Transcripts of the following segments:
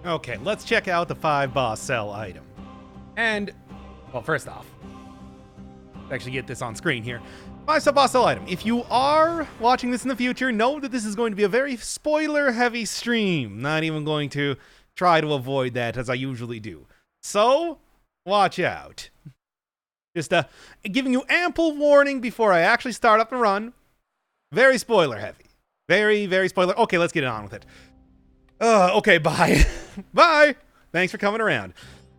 Okay, let's check out the 5 boss cell item. And, well, first off, let's actually get this on screen here. 5 sub boss cell item. If you are watching this in the future, know that this is going to be a very spoiler-heavy stream. Not even going to try to avoid that as I usually do. So, watch out. Just giving you ample warning before I actually start up the run. Very spoiler-heavy. Very, very spoiler. Okay, let's get on with it. Okay, bye. Bye. Thanks for coming around.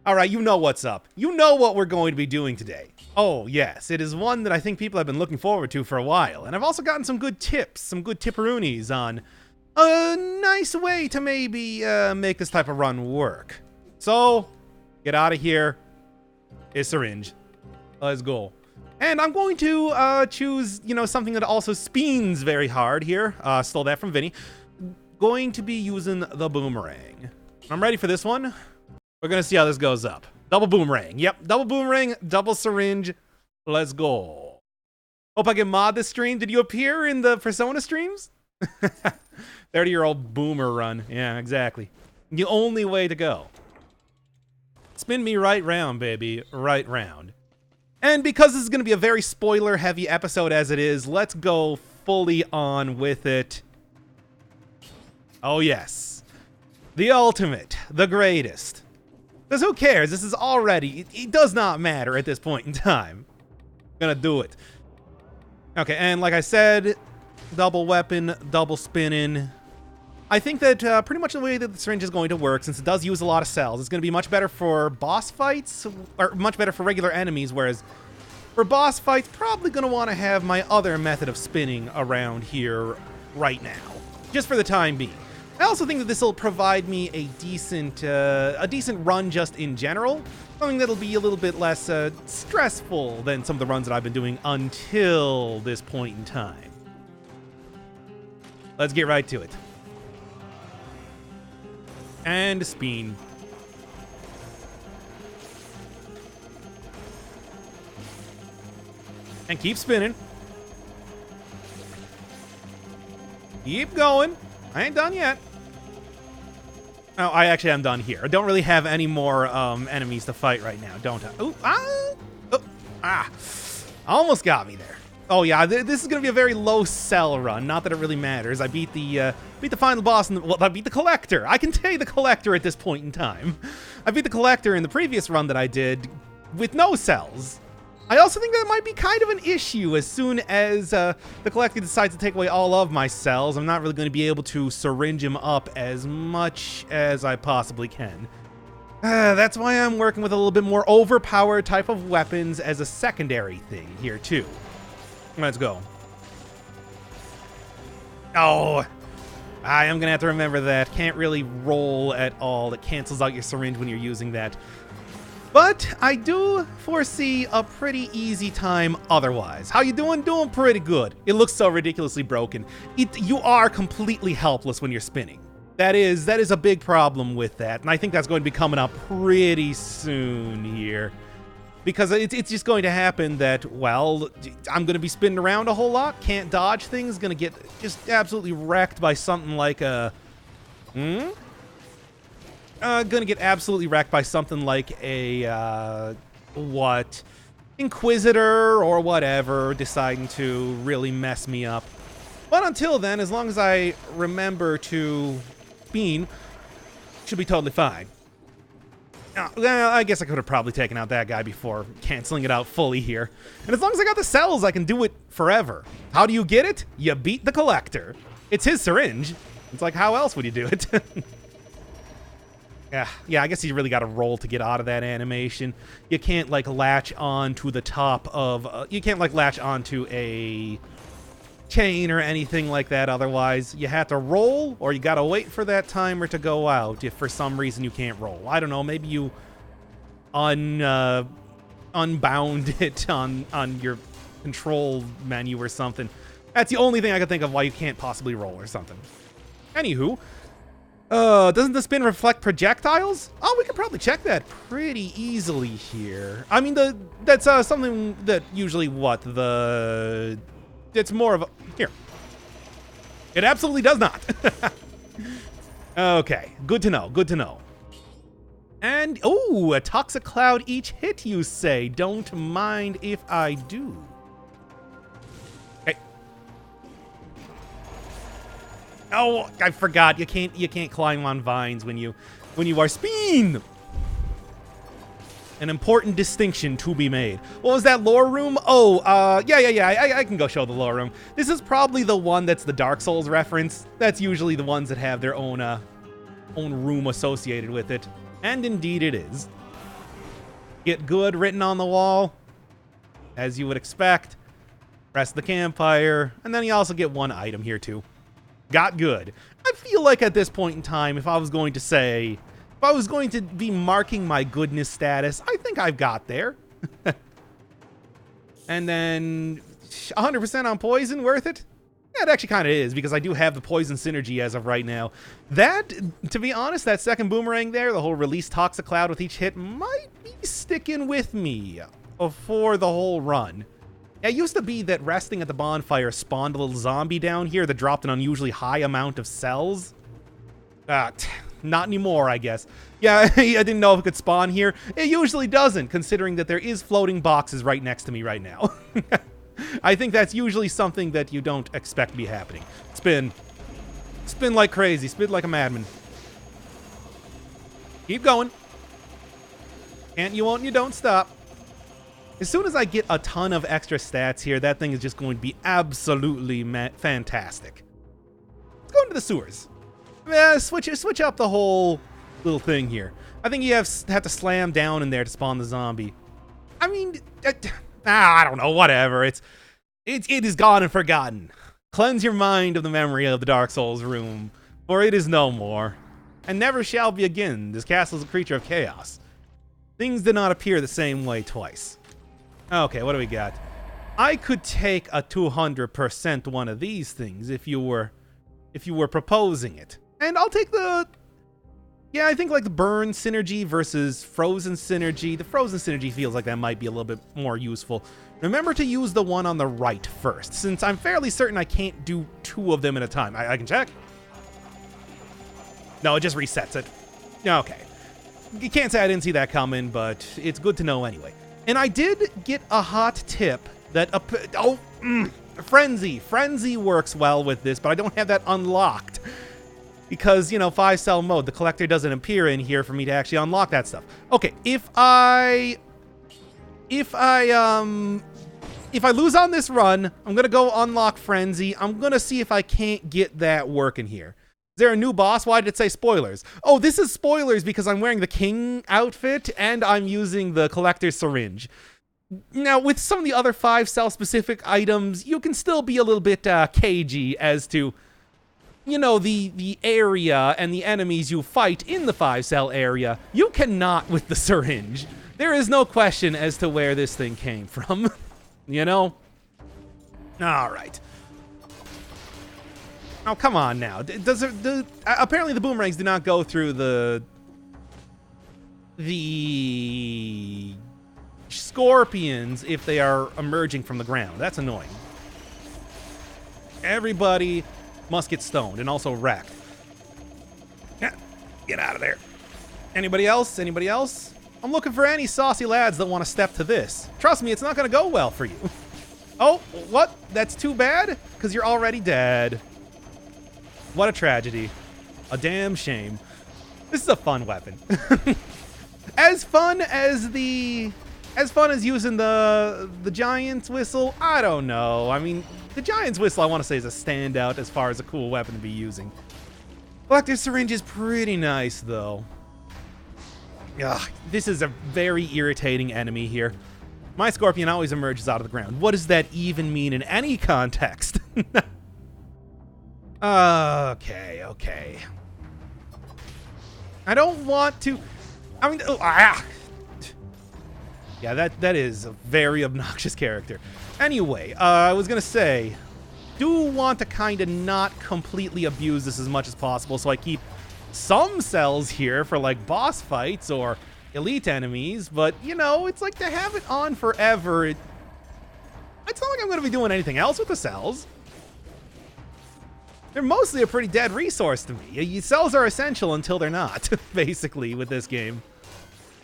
All right, you know what's up. You know what we're going to be doing today. Oh, yes, it is one that I think people have been looking forward to for a while. And I've also gotten some good tips, some good tipperoonies on a nice way to maybe make this type of run work. So, get out of here. It's Syringe. Let's go. And I'm going to choose, something that also speens very hard here. Stole that from Vinny. Going to be using the boomerang. I'm ready for this one. We're gonna see how this goes up. Double boomerang. Yep, double boomerang, double syringe. Let's go. Hope I can mod this stream. Did you appear in the Persona streams? 30-year-old boomer run. Yeah, exactly. The only way to go. Spin me right round, baby. Right round. And because this is gonna be a very spoiler-heavy episode as it is, let's go fully on with it. Oh yes, the ultimate, the greatest. Because who cares? This is already, it does not matter at this point in time. Gonna do it. Okay, and like I said, double weapon, double spinning. I think that pretty much the way that the syringe is going to work, since it does use a lot of cells, it's going to be much better for boss fights, or much better for regular enemies, whereas for boss fights, probably going to want to have my other method of spinning around here right now, just for the time being. I also think that this will provide me a decent run just in general. Something that'll be a little bit less stressful than some of the runs that I've been doing until this point in time. Let's get right to it. And spin. And keep spinning. Keep going. I ain't done yet. Oh, I actually am done here. I don't really have any more enemies to fight right now, don't I? Ooh, almost got me there. Oh yeah, this is gonna be a very low cell run. Not that it really matters. I beat the final boss. I beat the Collector. I can say the Collector at this point in time. I beat the Collector in the previous run that I did with no cells. I also think that might be kind of an issue as soon as the Collector decides to take away all of my cells. I'm not really going to be able to syringe him up as much as I possibly can. That's why I'm working with a little bit more overpowered type of weapons as a secondary thing here too. Let's go. Oh, I am going to have to remember that. Can't really roll at all. It cancels out your syringe when you're using that. But I do foresee a pretty easy time otherwise. How you doing? Doing pretty good. It looks so ridiculously broken. You are completely helpless when you're spinning. That is a big problem with that. And I think that's going to be coming up pretty soon here. Because it's just going to happen that, well, I'm going to be spinning around a whole lot. Can't dodge things. Going to get just absolutely wrecked by something like a... gonna get absolutely wrecked by something like a, Inquisitor or whatever deciding to really mess me up. But until then, as long as I remember to bean, should be totally fine. Well, I guess I could have probably taken out that guy before canceling it out fully here. And as long as I got the cells, I can do it forever. How do you get it? You beat the Collector. It's his syringe. It's like, how else would you do it? Yeah, I guess you really got to roll to get out of that animation. You can't, like, latch on to the top of... you can't, like, latch onto a chain or anything like that otherwise. You have to roll, or you got to wait for that timer to go out if for some reason you can't roll. I don't know, maybe you unbound it on your control menu or something. That's the only thing I can think of why you can't possibly roll or something. Anywho... doesn't the spin reflect projectiles? Oh, we could probably check that pretty easily here. I mean, that's something that usually it's more of a... Here. It absolutely does not. Okay, good to know, good to know. And, oh, a toxic cloud each hit, you say. Don't mind if I do. Okay. Oh, I forgot. You can't climb on vines when you are spin. An important distinction to be made. What was that lore room? Oh, yeah. I can go show the lore room. This is probably the one that's the Dark Souls reference. That's usually the ones that have their own room associated with it. And indeed it is. Get good written on the wall, as you would expect. Press the campfire, and then you also get one item here too. Got good. I feel like at this point in time, if I was going to be marking my goodness status, I think I've got there. And then 100% on poison, worth it? Yeah, it actually kind of is, because I do have the poison synergy as of right now. That, to be honest, that second boomerang there, the whole release toxic cloud with each hit, might be sticking with me for the whole run. It used to be that resting at the bonfire spawned a little zombie down here that dropped an unusually high amount of cells. Not anymore, I guess. Yeah, I didn't know if it could spawn here. It usually doesn't, considering that there is floating boxes right next to me right now. I think that's usually something that you don't expect to be happening. Spin. Spin like crazy. Spin like a madman. Keep going. Can't, you won't, and you don't stop. As soon as I get a ton of extra stats here, that thing is just going to be absolutely fantastic. Let's go into the sewers. Switch up the whole little thing here. I think you have to slam down in there to spawn the zombie. I mean, I don't know, whatever. It is gone and forgotten. Cleanse your mind of the memory of the Dark Souls room, for it is no more, and never shall be again. This castle is a creature of chaos. Things did not appear the same way twice. Okay, what do we got? I could take a 200% one of these things if you were proposing it. And I'll take the... Yeah, I think like the burn synergy versus frozen synergy. The frozen synergy feels like that might be a little bit more useful. Remember to use the one on the right first, since I'm fairly certain I can't do two of them at a time. I can check. No, it just resets it. Okay. You can't say I didn't see that coming, but it's good to know anyway. And I did get a hot tip that... Frenzy. Frenzy works well with this, but I don't have that unlocked. Because, 5-cell mode, the collector doesn't appear in here for me to actually unlock that stuff. Okay, if I lose on this run, I'm gonna go unlock Frenzy. I'm gonna see if I can't get that working here. Is there a new boss? Why did it say spoilers? Oh, this is spoilers because I'm wearing the king outfit and I'm using the collector's syringe. Now, with some of the other 5-cell specific items, you can still be a little bit cagey as to, the area and the enemies you fight in the 5-cell area. You cannot with the syringe. There is no question as to where this thing came from. All right. Oh, come on now. Apparently the boomerangs do not go through the scorpions if they are emerging from the ground. That's annoying. Everybody must get stoned and also wrecked. Get out of there. Anybody else? Anybody else? I'm looking for any saucy lads that want to step to this. Trust me, it's not going to go well for you. Oh, what? That's too bad? Because you're already dead. What a tragedy. A damn shame. This is a fun weapon. As fun as using the Giant's Whistle, I don't know. I mean, the Giant's Whistle, I want to say, is a standout as far as a cool weapon to be using. Collector's Syringe is pretty nice, though. Ugh, this is a very irritating enemy here. My Scorpion always emerges out of the ground. What does that even mean in any context? Okay. I don't want to... I mean... Yeah, that is a very obnoxious character. Anyway, I was gonna say, do want to kind of not completely abuse this as much as possible, so I keep some cells here for like boss fights or elite enemies, but it's like to have it on forever. It's not like I'm gonna be doing anything else with the cells. They're mostly a pretty dead resource to me. Cells are essential until they're not, basically, with this game.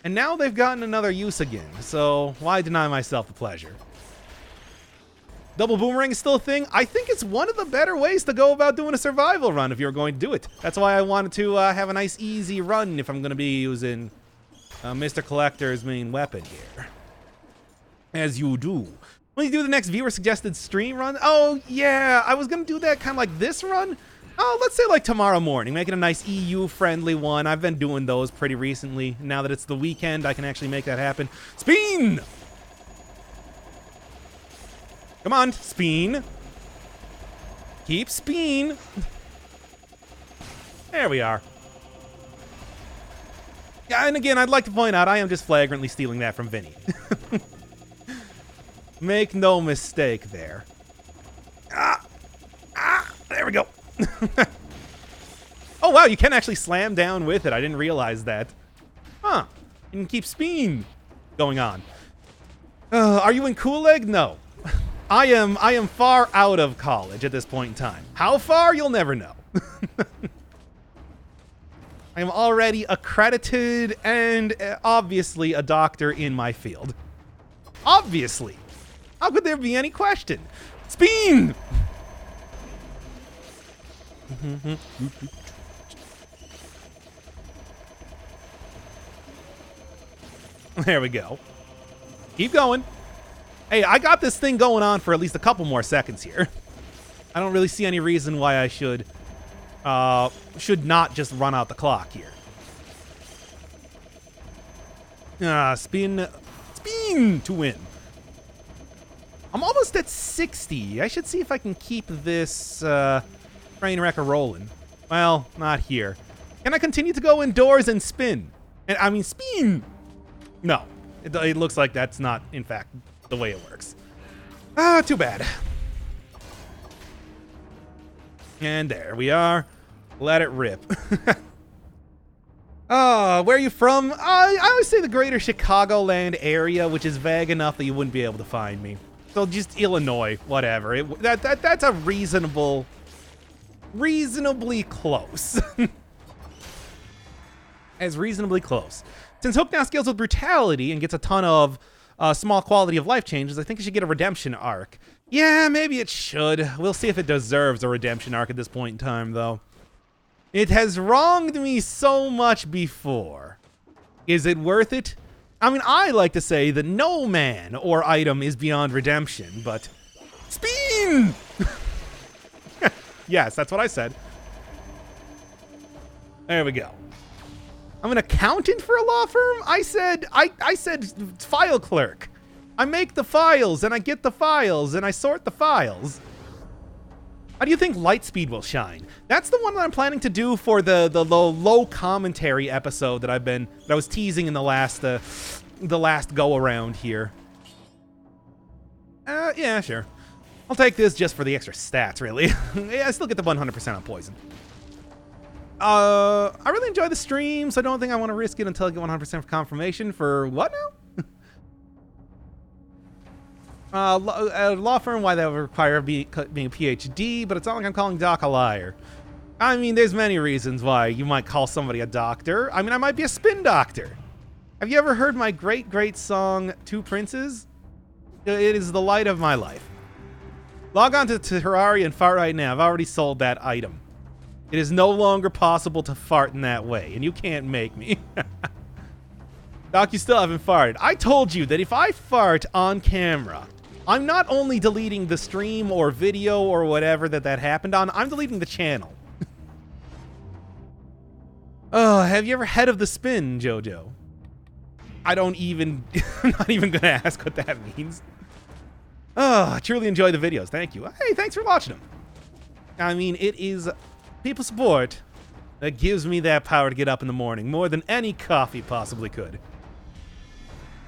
And now they've gotten another use again, so why deny myself the pleasure? Double boomerang is still a thing. I think it's one of the better ways to go about doing a survival run if you're going to do it. That's why I wanted to have a nice easy run if I'm going to be using Mr. Collector's main weapon here. As you do. When you do the next viewer suggested stream run? Oh, yeah, I was going to do that kind of like this run. Oh, let's say like tomorrow morning, make it a nice EU-friendly one. I've been doing those pretty recently. Now that it's the weekend, I can actually make that happen. Spin! Come on, spin. Keep spin. There we are. Yeah, and again, I'd like to point out, I am just flagrantly stealing that from Vinny. Make no mistake there. There we go. Oh, wow, you can actually slam down with it. I didn't realize that. Huh. You can keep spin going on. Are you in Kool Egg? No. I am far out of college at this point in time. How far? You'll never know. I am already accredited and obviously a doctor in my field. Obviously. How could there be any question? Spin! There we go. Keep going. Hey, I got this thing going on for at least a couple more seconds here. I don't really see any reason why I should not just run out the clock here. Spin to win. I'm almost at 60. I should see if I can keep this train wreck rolling. Well, not here. Can I continue to go indoors and spin? And I mean, spin. No, it looks like that's not, in fact, the way it works. Too bad. And there we are. Let it rip. Where are you from? I always say the greater Chicagoland area, which is vague enough that you wouldn't be able to find me. So just Illinois, whatever. That's a reasonably close. As reasonably close. Since Hook now scales with brutality and gets a ton of small quality of life changes, I think it should get a redemption arc. Yeah, maybe it should. We'll see if it deserves a redemption arc at this point in time, though. It has wronged me so much before. Is it worth it? I mean, I like to say that no man or item is beyond redemption, but... Spin! Yes, that's what I said. There we go. I'm an accountant for a law firm? I said file clerk. I make the files, and I get the files, and I sort the files. How do you think Lightspeed will shine? That's the one that I'm planning to do for the low commentary episode that I was teasing in the last go around here. Yeah, sure. I'll take this just for the extra stats, really. Yeah, I still get the 100% on poison. I really enjoy the stream, so I don't think I want to risk it until I get 100% confirmation for what now? Law firm, why that would require being a PhD, but it's not like I'm calling Doc a liar. I mean, there's many reasons why you might call somebody a doctor. I mean, I might be a spin doctor. Have you ever heard my great song, Two Princes? It is the light of my life. Log on to Terraria and fart right now. I've already sold that item. It is no longer possible to fart in that way, and you can't make me. Doc, you still haven't farted. I told you that if I fart on camera, I'm not only deleting the stream or video or whatever that happened on, I'm deleting the channel. Oh, have you ever head of the spin, Jojo? I don't even... I'm not even going to ask what that means. Oh, I truly enjoy the videos. Thank you. Hey, thanks for watching them. I mean, it is people support that gives me that power to get up in the morning more than any coffee possibly could.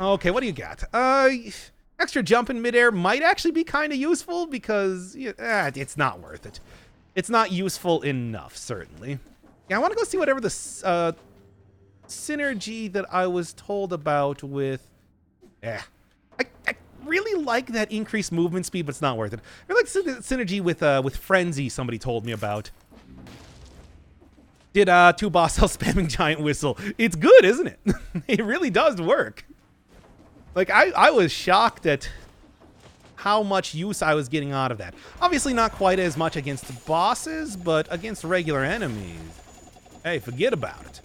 Okay, what do you got? Extra jump in midair might actually be kind of useful because it's not worth it. It's not useful enough, certainly. Yeah, I want to go see whatever the synergy that I was told about with... I really like that increased movement speed, but it's not worth it. I like the synergy with Frenzy somebody told me about. Did 2 boss cell spamming giant whistle. It's good, isn't it? It really does work. Like, I was shocked at how much use I was getting out of that. Obviously not quite as much against bosses, but against regular enemies, hey, forget about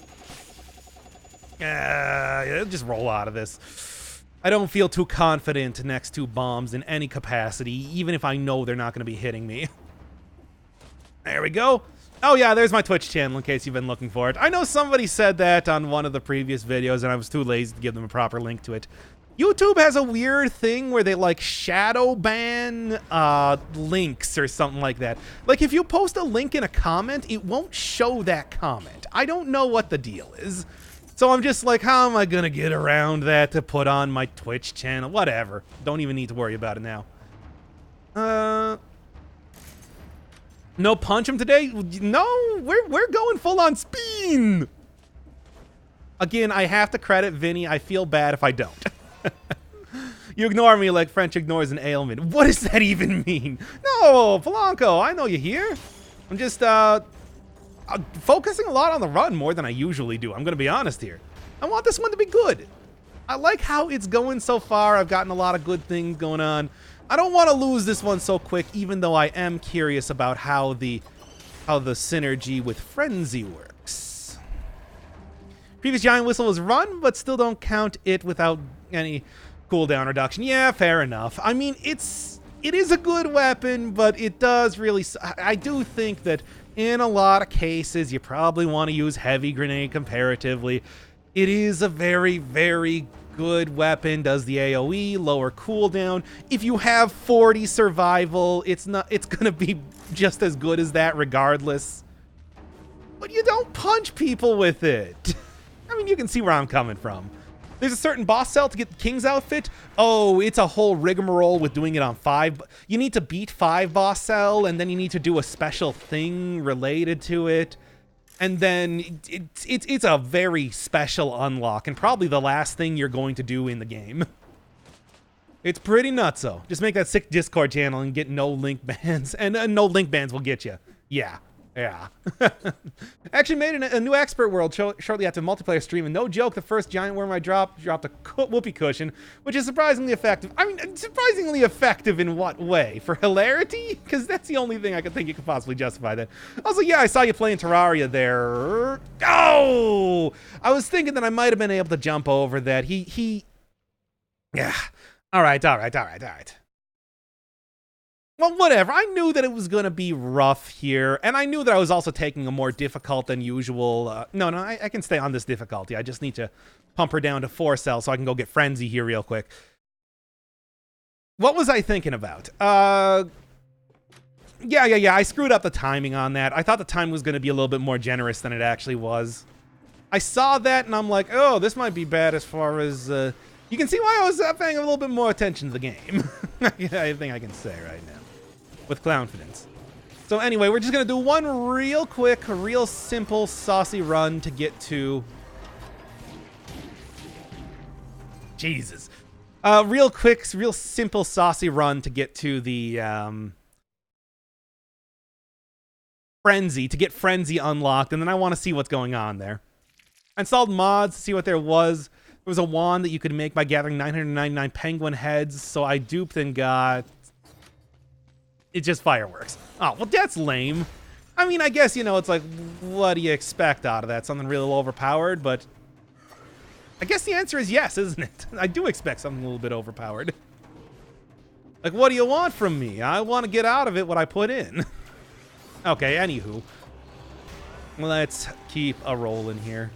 it. Just roll out of this. I don't feel too confident next to bombs in any capacity, even if I know they're not going to be hitting me. There we go. Oh yeah, there's my Twitch channel in case you've been looking for it. I know somebody said that on one of the previous videos and I was too lazy to give them a proper link to it. YouTube has a weird thing where they like shadow ban links or something like that. Like if you post a link in a comment, it won't show that comment. I don't know what the deal is. So I'm just like, how am I gonna get around that to put on my Twitch channel? Whatever. Don't even need to worry about it now. No punch him today? No, we're going full on spin. Again, I have to credit Vinny. I feel bad if I don't. You ignore me like French ignores an ailment. What does that even mean? No, Polanco, I know you're here. I'm just focusing a lot on the run more than I usually do. I'm gonna be honest here. I want this one to be good. I like how it's going so far. I've gotten a lot of good things going on. I don't want to lose this one so quick, even though I am curious about how the synergy with Frenzy works. Previous giant whistle was run, but still don't count it without any cooldown reduction. Yeah, fair enough. I mean, it is a good weapon, but it does really... I do think that in a lot of cases, you probably want to use heavy grenade comparatively. It is a very, very good weapon, does the AoE, lower cooldown. If you have 40 survival, it's gonna be just as good as that regardless. But you don't punch people with it. I mean, you can see where I'm coming from. There's a certain boss cell to get the King's outfit. Oh, it's a whole rigmarole with doing it on 5. You need to beat 5 boss cell, and then you need to do a special thing related to it. And then it's a very special unlock, and probably the last thing you're going to do in the game. It's pretty nutso. Just make that sick Discord channel and get no link bans, and no link bans will get you. Yeah. Actually made a new expert world shortly after multiplayer stream, and no joke, the first giant worm I dropped a whoopee cushion, which is surprisingly effective. I mean, surprisingly effective in what way? For hilarity? Because that's the only thing I could think you could possibly justify that. Also, yeah, I saw you playing Terraria there. Oh! I was thinking that I might have been able to jump over that. Yeah. All right. Well, whatever. I knew that it was going to be rough here, and I knew that I was also taking a more difficult than usual... No, I can stay on this difficulty. I just need to pump her down to 4 cells so I can go get Frenzy here real quick. What was I thinking about? Yeah. I screwed up the timing on that. I thought the time was going to be a little bit more generous than it actually was. I saw that, and I'm like, oh, this might be bad as far as... You can see why I was paying a little bit more attention to the game. I think I can say right now. With confidence. So anyway, we're just going to do one real quick, real simple, saucy run to get to... Jesus. Real quick, real simple, saucy run to get to the... Frenzy, to get Frenzy unlocked, and then I want to see what's going on there. I installed mods to see what there was. There was a wand that you could make by gathering 999 penguin heads, so I duped and got... It's just fireworks. Oh, well, that's lame. I mean, I guess, you know, it's like, what do you expect out of that? Something really overpowered, but... I guess the answer is yes, isn't it? I do expect something a little bit overpowered. Like, what do you want from me? I want to get out of it what I put in. Okay, anywho. Let's keep a rolling here.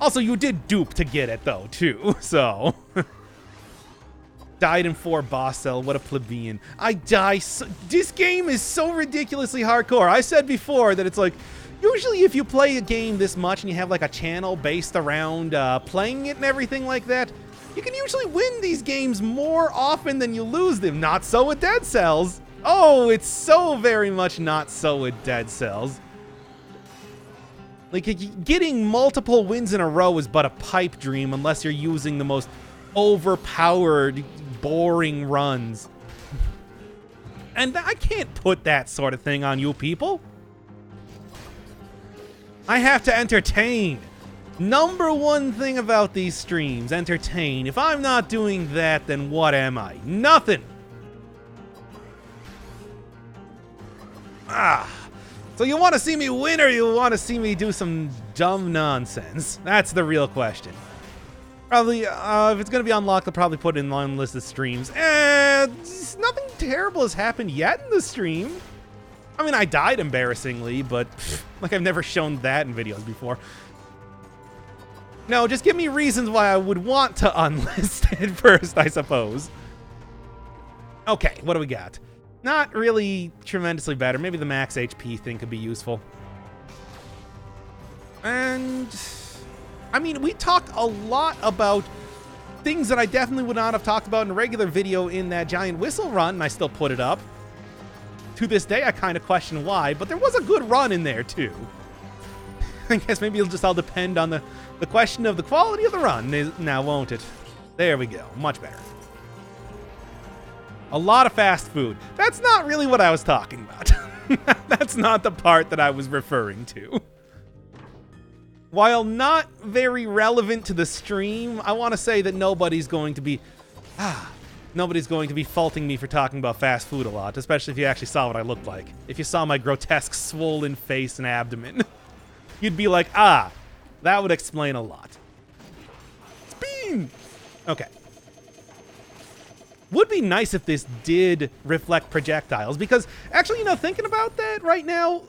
Also, you did dupe to get it, though, too, so... Died in 4 boss cell. What a plebeian. I die so... This game is so ridiculously hardcore. I said before that it's like... Usually if you play a game this much and you have like a channel based around playing it and everything like that, you can usually win these games more often than you lose them. Not so with Dead Cells. Oh, it's so very much not so with Dead Cells. Like, getting multiple wins in a row is but a pipe dream unless you're using the most overpowered, boring runs. And I can't put that sort of thing on you people. I have to entertain. Number one thing about these streams, entertain. If I'm not doing that, then what am I? Nothing. So you want to see me win or you want to see me do some dumb nonsense? That's the real question. Probably, if it's going to be unlocked, I'll probably put it in one list of streams. Nothing terrible has happened yet in the stream. I mean, I died embarrassingly, but like I've never shown that in videos before. No, just give me reasons why I would want to unlist it first, I suppose. Okay, what do we got? Not really tremendously better. Maybe the max HP thing could be useful. And I mean, we talked a lot about things that I definitely would not have talked about in a regular video in that giant whistle run, and I still put it up. To this day, I kind of question why, but there was a good run in there too. I guess maybe it'll just all depend on the question of the quality of the run now, won't it? There we go. Much better. A lot of fast food. That's not really what I was talking about. That's not the part that I was referring to. While not very relevant to the stream, I want to say that nobody's going to be faulting me for talking about fast food a lot, especially if you actually saw what I looked like. If you saw my grotesque swollen face and abdomen, you'd be like, that would explain a lot. Spin! Okay. Would be nice if this did reflect projectiles, because actually, you know, thinking about that right now,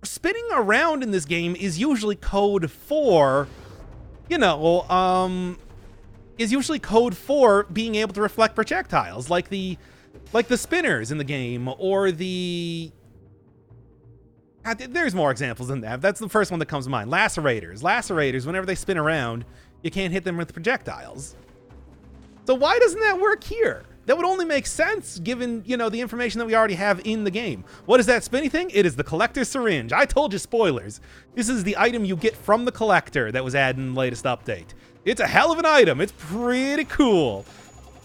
spinning around in this game is usually code for, you know, is usually code for being able to reflect projectiles, like the spinners in the game, or the... There's more examples than that. That's the first one that comes to mind. Lacerators. Lacerators, whenever they spin around, you can't hit them with projectiles. So why doesn't that work here? That would only make sense given, you know, the information that we already have in the game. What is that spinny thing? It is the collector syringe. I told you, spoilers. This is the item you get from the collector that was added in the latest update. It's a hell of an item. It's pretty cool.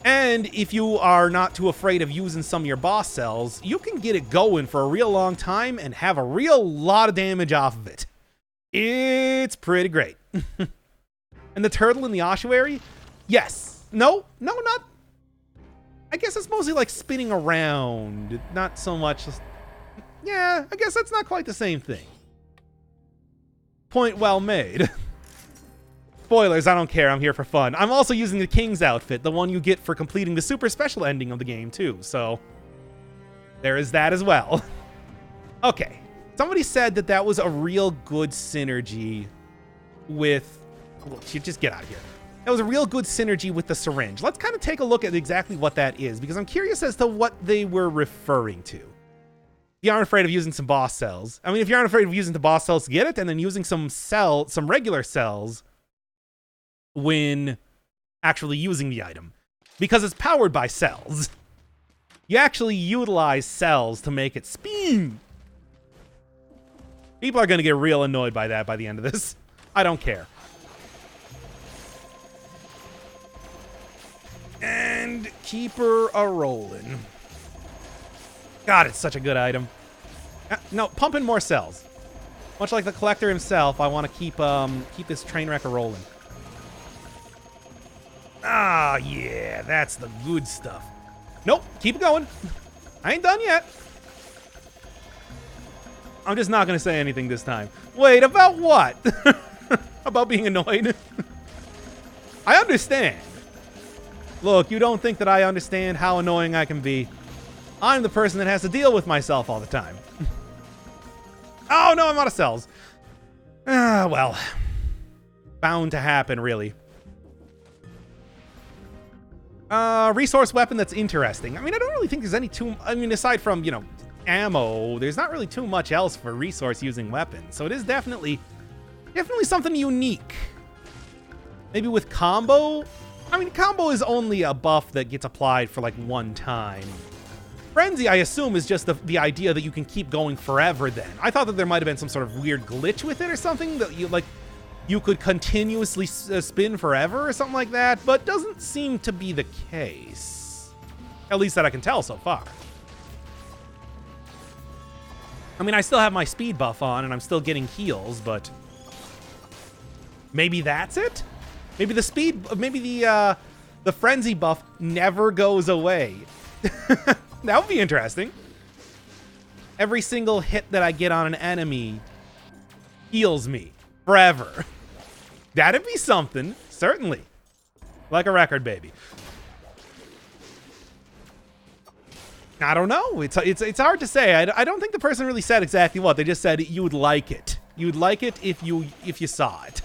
And if you are not too afraid of using some of your boss cells, you can get it going for a real long time and have a real lot of damage off of it. It's pretty great. And the turtle in the ossuary? Yes. No, not... I guess it's mostly like spinning around, not so much... Yeah, I guess that's not quite the same thing. Point well made. Spoilers, I don't care, I'm here for fun. I'm also using the King's outfit, the one you get for completing the super special ending of the game too, so... there is that as well. Okay, somebody said that that was a real good synergy with... Well, just get out of here. That was a real good synergy with the syringe. Let's kind of take a look at exactly what that is, because I'm curious as to what they were referring to. You aren't afraid of using some boss cells. I mean, if you aren't afraid of using the boss cells to get it, and then using some regular cells when actually using the item, because it's powered by cells. You actually utilize cells to make it spin. People are going to get real annoyed by that by the end of this. I don't care. And keep her a-rolling. God, it's such a good item. No, pump in more cells. Much like the collector himself, I want to keep this train wreck a-rolling. Ah, yeah, that's the good stuff. Nope, keep it going. I ain't done yet. I'm just not going to say anything this time. Wait, about what? About being annoyed? I understand. Look, you don't think that I understand how annoying I can be. I'm the person that has to deal with myself all the time. Oh, no, I'm out of cells. Well. Bound to happen, really. Resource weapon that's interesting. I mean, I don't really think there's any I mean, aside from, you know, ammo, there's not really too much else for resource using weapons. So it is definitely something unique. Maybe with combo? I mean, combo is only a buff that gets applied for like one time. Frenzy, I assume, is just the idea that you can keep going forever then. I thought that there might have been some sort of weird glitch with it or something, that you could continuously spin forever or something like that, but doesn't seem to be the case. At least that I can tell so far. I mean, I still have my speed buff on, and I'm still getting heals, but maybe that's it? Maybe the frenzy buff never goes away. That would be interesting. Every single hit that I get on an enemy heals me forever. That'd be something, certainly. Like a record, baby. I don't know. It's hard to say. I don't think the person really said exactly what. They just said you would like it. You would like it if you saw it.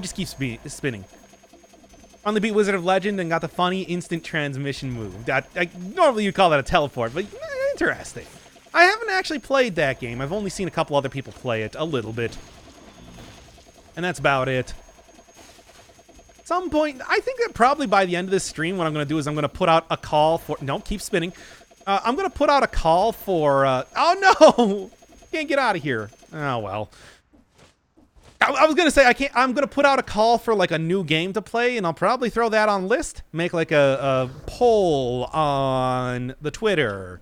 Just keep spinning. Finally beat Wizard of Legend and got the funny instant transmission move. Normally you'd call that a teleport, but interesting. I haven't actually played that game. I've only seen a couple other people play it a little bit. And that's about it. Some point, I think that probably by the end of this stream, what I'm going to do is I'm going to put out a call for... No, keep spinning. I'm going to put out a call for... oh, no! Can't get out of here. Oh, well. I was going to say, I'm going to put out a call for, like, a new game to play, and I'll probably throw that on list. Make, like, a poll on the Twitter.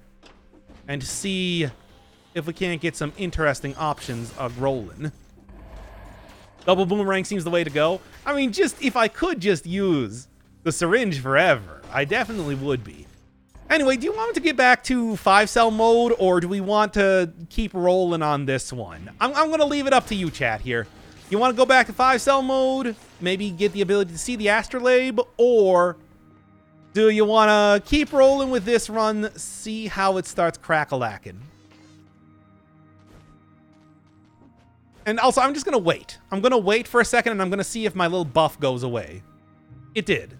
And see if we can't get some interesting options rolling. Double boomerang seems the way to go. I mean, just if I could just use the syringe forever, I definitely would be. Anyway, do you want to get back to 5-cell mode, or do we want to keep rolling on this one? I'm going to leave it up to you, chat, here. You want to go back to 5-cell mode, maybe get the ability to see the astrolabe, or do you want to keep rolling with this run, see how it starts crack-a-lacking? And also, I'm just going to wait. I'm going to wait for a second, and I'm going to see if my little buff goes away. It did.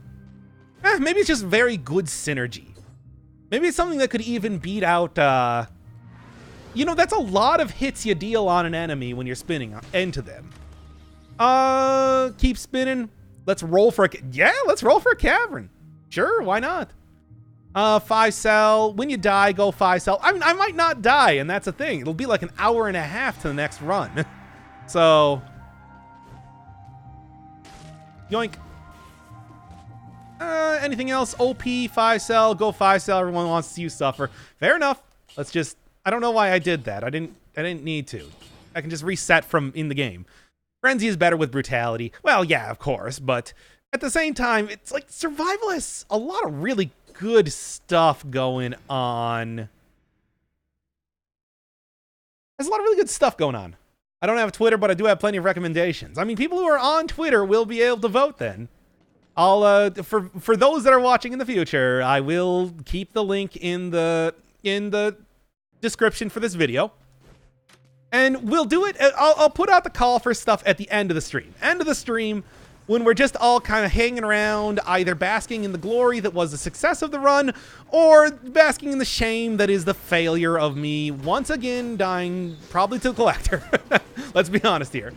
Maybe it's just very good synergy. Maybe it's something that could even beat out... You know, that's a lot of hits you deal on an enemy when you're spinning into them. Keep spinning. Let's roll for a... Yeah, let's roll for a cavern. Sure, why not? 5-cell. When you die, go 5-cell. I mean, I might not die, and that's a thing. It'll be like an hour and a half to the next run. So, yoink. Anything else? OP, 5-cell, go 5-cell. Everyone wants to see you suffer. Fair enough. Let's just... I don't know why I did that. I didn't need to. I can just reset from in the game. Frenzy is better with brutality. Well, yeah, of course, but at the same time, it's like survival has a lot of really good stuff going on. There's a lot of really good stuff going on. I don't have Twitter, but I do have plenty of recommendations. I mean, people who are on Twitter will be able to vote then. I'll for those that are watching in the future, I will keep the link in the description for this video. And we'll do it. I'll put out the call for stuff at the end of the stream. End of the stream, when we're just all kind of hanging around, either basking in the glory that was the success of the run, or basking in the shame that is the failure of me once again dying, probably to the collector. Let's be honest here.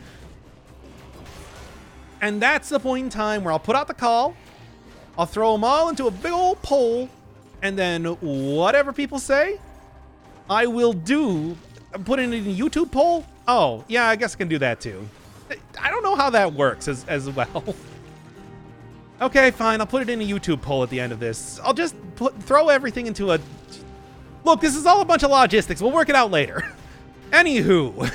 And that's the point in time where I'll put out the call, I'll throw them all into a big old poll, and then whatever people say, I will do. Put it in a YouTube poll? Oh, yeah, I guess I can do that too. I don't know how that works as well. Okay, fine. I'll put it in a YouTube poll at the end of this. I'll just throw everything into a... Look, this is all a bunch of logistics. We'll work it out later. Anywho.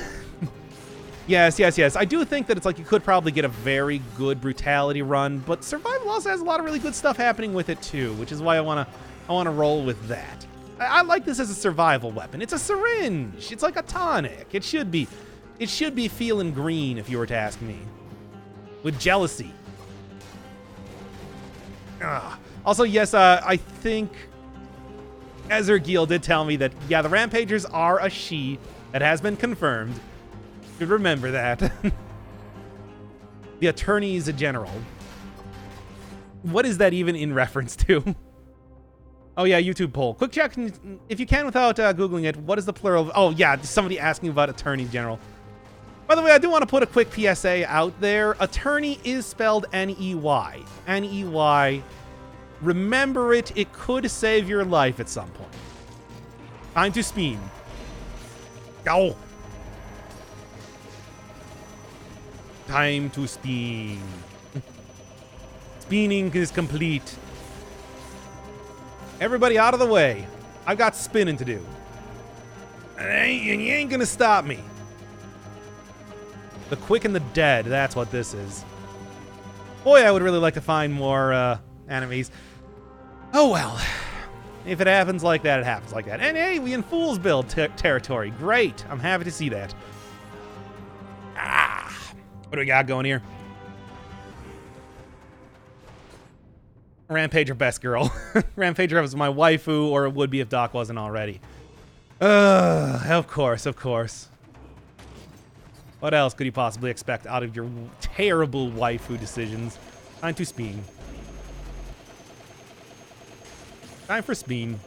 Yes. I do think that it's like you could probably get a very good brutality run, but survival also has a lot of really good stuff happening with it too, which is why I want to roll with that. I like this as a survival weapon. It's a syringe. It's like a tonic. It should be feeling green, if you were to ask me. With jealousy. Also, yes, I think Ezergil did tell me that, yeah, the Rampagers are a she. That has been confirmed. Should remember that. The Attorneys General. What is that even in reference to? Oh, yeah, YouTube poll. Quick check, if you can without Googling it, what is the plural of... Oh, yeah, somebody asking about Attorney General. By the way, I do want to put a quick PSA out there. Attorney is spelled N-E-Y. N-E-Y. Remember it. It could save your life at some point. Time to spin. Go. Time to spin. Spinning is complete. Everybody out of the way. I've got spinning to do. You ain't gonna stop me. The quick and the dead, that's what this is. Boy, I would really like to find more enemies. Oh well. If it happens like that, it happens like that. And hey, we in Fool's Build territory. Great. I'm happy to see that. What do we got going here? Rampager best girl. Rampager was my waifu, or it would be if Doc wasn't already. Of course, of course. What else could you possibly expect out of your terrible waifu decisions? Time to spin. Time for spin.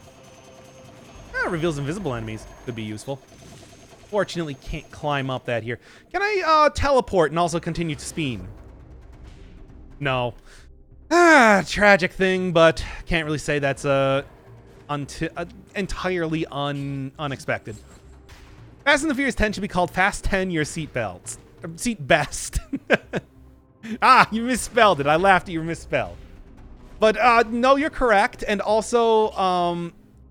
Reveals invisible enemies. Could be useful. Fortunately, can't climb up that here. Can I teleport and also continue to spin? No. Tragic thing, but can't really say that's entirely unexpected. Fast and the Furious 10 should be called Fast 10 Your Seat Belts. Seat Best. You misspelled it. I laughed at your misspell. But no, you're correct. And also,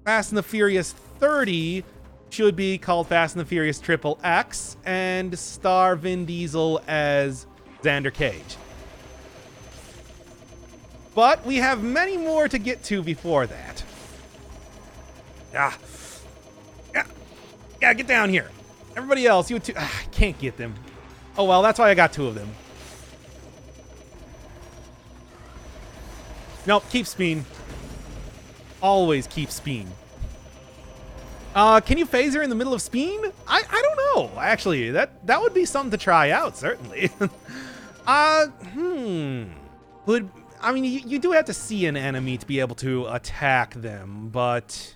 Fast and the Furious 30 should be called Fast and the Furious Triple X and star Vin Diesel as Xander Cage. But we have many more to get to before that. Yeah, get down here. Everybody else, you two. I can't get them. Oh, well, that's why I got two of them. Nope, keep spin. Always keep spin. Can you phaser in the middle of spin? I don't know. Actually, that would be something to try out, certainly. I mean, you do have to see an enemy to be able to attack them, but...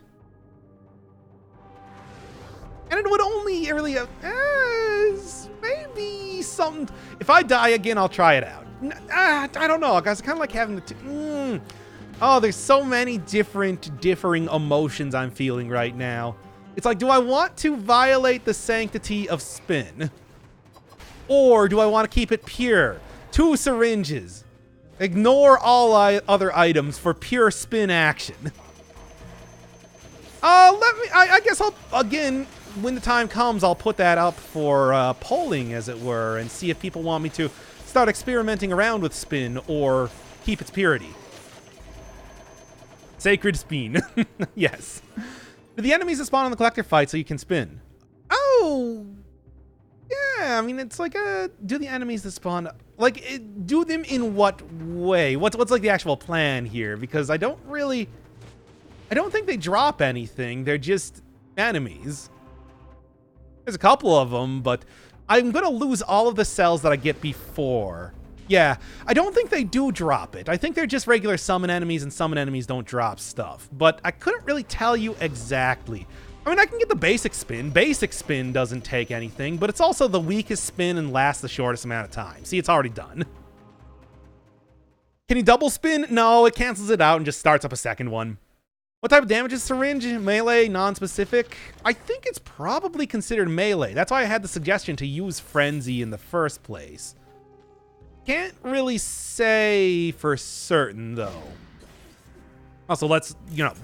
And it would only really... maybe something... If I die again, I'll try it out. I don't know, guys. I kind of like having the... Oh, there's so many differing emotions I'm feeling right now. It's like, do I want to violate the sanctity of spin? Or do I want to keep it pure? 2 syringes. Ignore all other items for pure spin action. I guess I'll, again, when the time comes, I'll put that up for polling, as it were, and see if people want me to start experimenting around with spin or keep its purity. Sacred spin. Yes. Do the enemies that spawn on the collector fight so you can spin? Oh, yeah. I mean, it's like do the enemies that spawn, like, do them in what way? What's like the actual plan here? Because I don't think they drop anything. They're just enemies. There's a couple of them, but I'm gonna lose all of the cells that I get before. Yeah, I don't think they do drop it. I think they're just regular summon enemies, and summon enemies don't drop stuff. But I couldn't really tell you exactly. I mean, I can get the basic spin. Basic spin doesn't take anything, but it's also the weakest spin and lasts the shortest amount of time. See, it's already done. Can you double spin? No, it cancels it out and just starts up a second one. What type of damage is syringe? Melee, non-specific? I think it's probably considered melee. That's why I had the suggestion to use Frenzy in the first place. Can't really say for certain, though. Also, let's,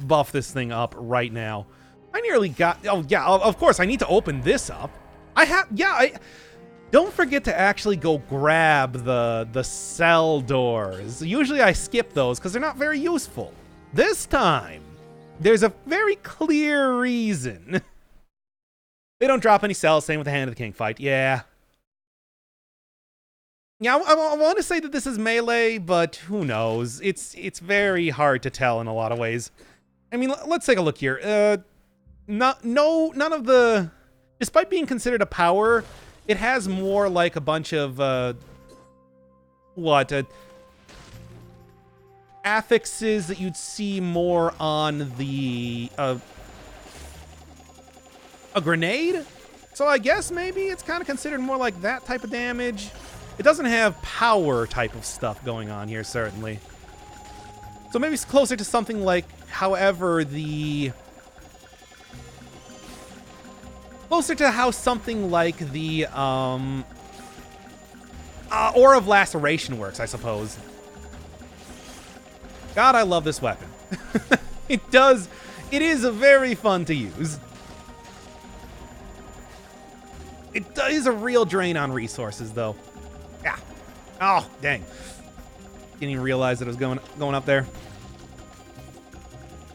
buff this thing up right now. I nearly got... Oh, yeah, of course, I need to open this up. Don't forget to actually go grab the cell doors. Usually I skip those because they're not very useful. This time, there's a very clear reason. They don't drop any cells, same with the Hand of the King fight. Yeah. Yeah, I want to say that this is melee, but who knows? It's very hard to tell in a lot of ways. I mean, let's take a look here. None of the... Despite being considered a power, it has more like a bunch of, affixes that you'd see more on the, a grenade? So I guess maybe it's kind of considered more like that type of damage. It doesn't have power type of stuff going on here, certainly. So maybe it's closer to something like, however, closer to how something like the, Aura of Laceration works, I suppose. God, I love this weapon. It is very fun to use. It is a real drain on resources, though. Yeah. Oh, dang. Didn't even realize that I was going up there.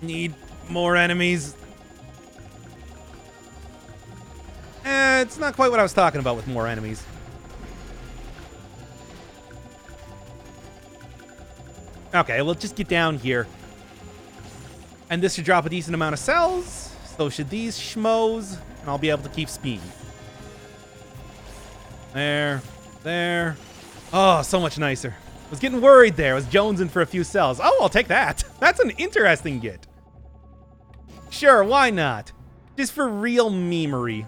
Need more enemies. It's not quite what I was talking about with more enemies. Okay, let's just get down here. And this should drop a decent amount of cells. So should these schmoes. And I'll be able to keep speed. There. There. Oh, so much nicer. I was getting worried there. I was jonesing for a few cells. Oh, I'll take that. That's an interesting get. Sure, why not? Just for real memery.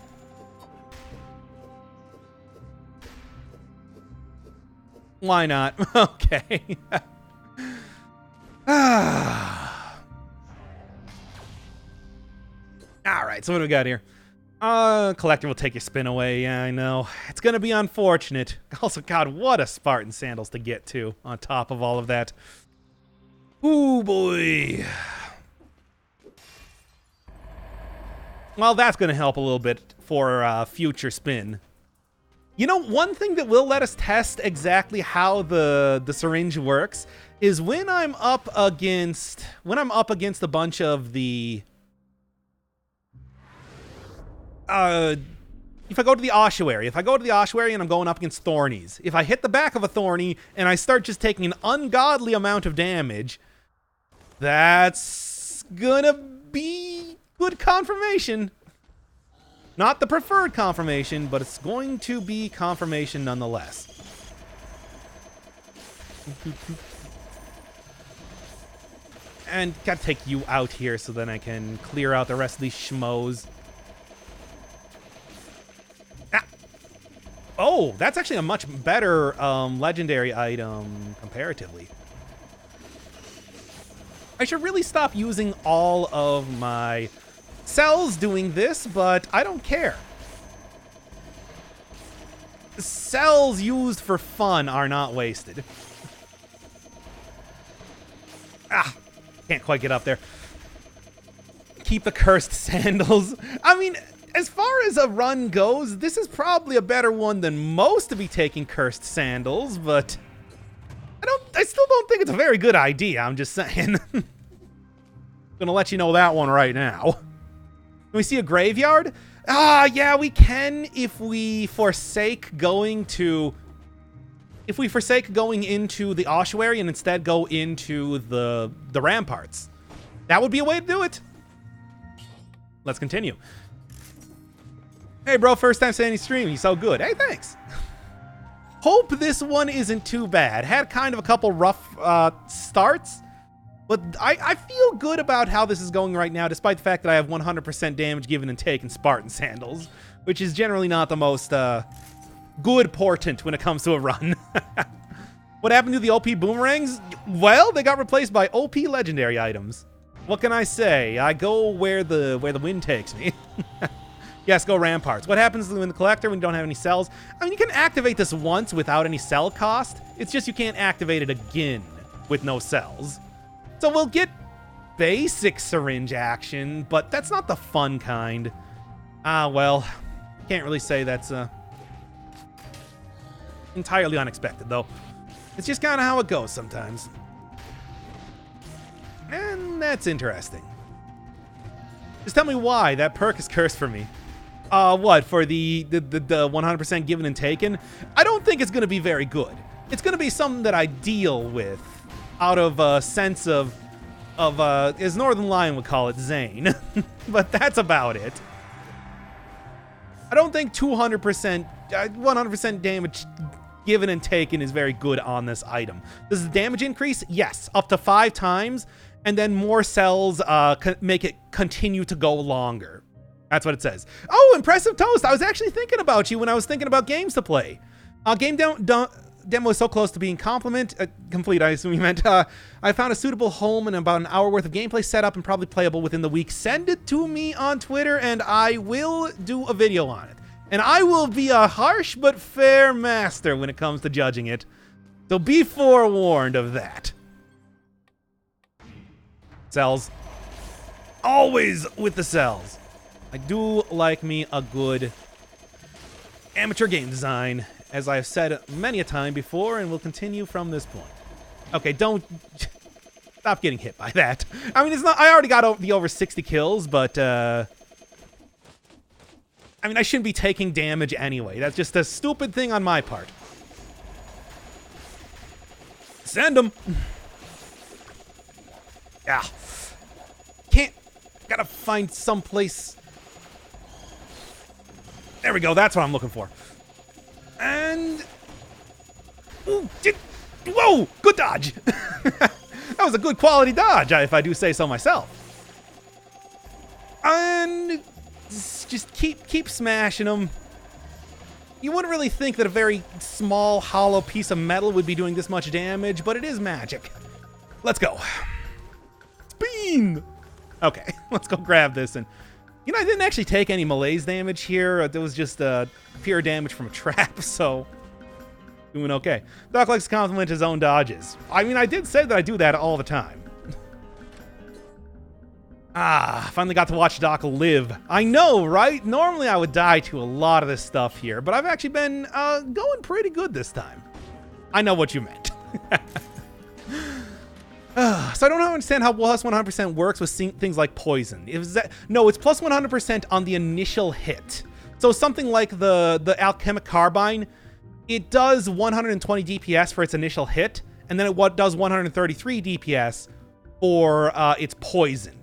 Why not? Okay. Alright, so what do we got here? Collector will take your spin away. Yeah, I know. It's gonna be unfortunate. Also, God, what a Spartan sandals to get to on top of all of that. Ooh, boy. Well, that's gonna help a little bit for future spin. You know, one thing that will let us test exactly how the syringe works is when I'm up against a bunch of the if I go to the ossuary, and I'm going up against Thornies, if I hit the back of a Thorny and I start just taking an ungodly amount of damage, that's gonna be good confirmation. Not the preferred confirmation, but it's going to be confirmation nonetheless. And gotta take you out here so then I can clear out the rest of these schmoes. Ah. Oh, that's actually a much better legendary item comparatively. I should really stop using all of my cells doing this, but I don't care. Cells used for fun are not wasted. Ah, can't quite get up there. Keep the cursed sandals. I mean, as far as a run goes, this is probably a better one than most to be taking cursed sandals, but I still don't think it's a very good idea. I'm just saying. Gonna let you know that one right now. Can we see a graveyard? Yeah, we can if we forsake going into the ossuary and instead go into the ramparts. That would be a way to do it. Let's continue. Hey, bro, first time saying he's streaming. He's so good. Hey, thanks. Hope this one isn't too bad. Had kind of a couple rough starts. But I feel good about how this is going right now, despite the fact that I have 100% damage given and taken Spartan Sandals, which is generally not the most good portent when it comes to a run. What happened to the OP boomerangs? Well, they got replaced by OP legendary items. What can I say? I go where the wind takes me. Yes, go ramparts. What happens when the collector when you don't have any cells? I mean, you can activate this once without any cell cost. It's just you can't activate it again with no cells. So we'll get basic syringe action, but that's not the fun kind. Well, can't really say that's entirely unexpected, though. It's just kind of how it goes sometimes. And that's interesting. Just tell me why that perk is cursed for me. What, for the 100% given and taken? I don't think it's going to be very good. It's going to be something that I deal with out of a sense of as Northern Lion would call it, Zane. But that's about it. I don't think 100% damage given and taken is very good on this item. Does the damage increase? Yes, up to 5 times, and then more cells make it continue to go longer. That's what it says. Oh, Impressive Toast! I was actually thinking about you when I was thinking about games to play. Game demo is so close to being complete, I assume you meant. I found a suitable home and about an hour worth of gameplay set up and probably playable within the week. Send it to me on Twitter and I will do a video on it. And I will be a harsh but fair master when it comes to judging it. So be forewarned of that. Cells. Always with the cells. I do like me a good Amateur game design, as I've said many a time before, and will continue from this point. Okay, don't... Stop getting hit by that. I mean, it's not... I already got the over 60 kills, but, I mean, I shouldn't be taking damage anyway. That's just a stupid thing on my part. Send them. Yeah. Can't... Gotta find someplace... There we go. That's what I'm looking for. And... Ooh, whoa! Good dodge! That was a good quality dodge, if I do say so myself. And... Just keep smashing them. You wouldn't really think that a very small, hollow piece of metal would be doing this much damage, but it is magic. Let's go. Spin! Okay, let's go grab this. And you know, I didn't actually take any malaise damage here. There was just pure damage from a trap, so doing okay. Doc likes to compliment his own dodges. I mean, I did say that I do that all the time. Finally got to watch Doc live. I know, right? Normally I would die to a lot of this stuff here, but I've actually been going pretty good this time. I know what you meant. So I don't understand how plus 100% works with things like poison. No, it's plus 100% on the initial hit. So something like the Alchemic Carbine, it does 120 DPS for its initial hit, and then it does 133 DPS for its poison.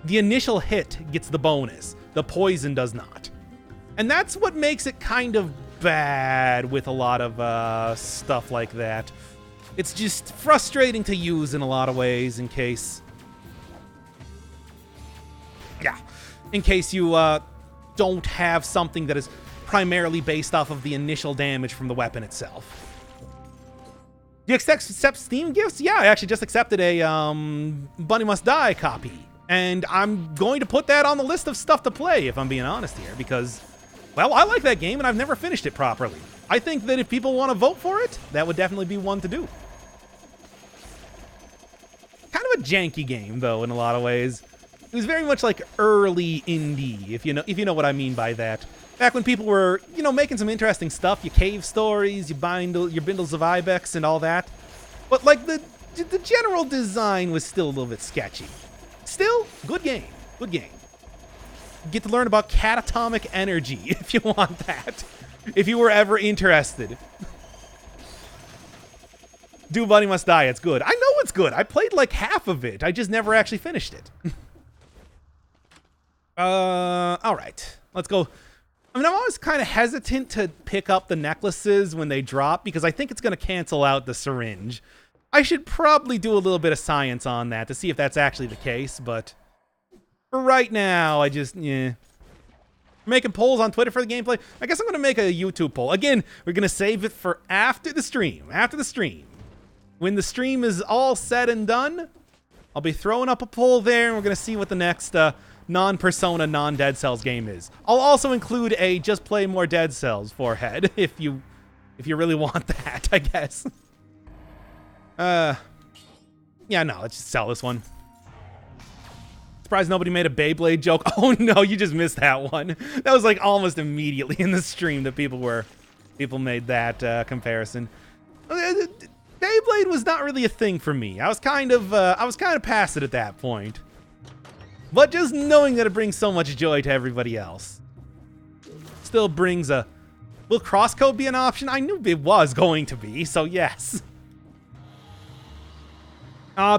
The initial hit gets the bonus. The poison does not. And that's what makes it kind of bad with a lot of stuff like that. It's just frustrating to use in a lot of ways in case... Yeah. In case you don't have something that is primarily based off of the initial damage from the weapon itself. Do you accept Steam gifts? Yeah, I actually just accepted a Bunny Must Die copy. And I'm going to put that on the list of stuff to play, if I'm being honest here, because, well, I like that game and I've never finished it properly. I think that if people want to vote for it, that would definitely be one to do. Kind of a janky game, though, in a lot of ways. It was very much like early indie, if you know what I mean by that. Back when people were, making some interesting stuff, your cave stories, your bindles of ibex and all that. But like the general design was still a little bit sketchy. Still, good game. Good game. You get to learn about catatomic energy if you want that. If you were ever interested. Do Bunny Must Die, it's good. I know it's good. I played like half of it. I just never actually finished it. Alright. Let's go. I mean, I'm always kind of hesitant to pick up the necklaces when they drop because I think it's going to cancel out the syringe. I should probably do a little bit of science on that to see if that's actually the case, but for right now, I just, Making polls on Twitter for the gameplay. I guess I'm going to make a YouTube poll. Again, we're going to save it for after the stream. When the stream is all said and done, I'll be throwing up a poll there, and we're going to see what the next non-Persona, non-Dead Cells game is. I'll also include a just play more Dead Cells forehead if you really want that, I guess. Yeah, no, let's just sell this one. Surprised nobody made a Beyblade joke. Oh no, you just missed that one. That was like almost immediately in the stream that people made that comparison. Beyblade was not really a thing for me. I was kind of past it at that point. But just knowing that it brings so much joy to everybody else still brings a... Will crosscode be an option? I knew it was going to be, so yes.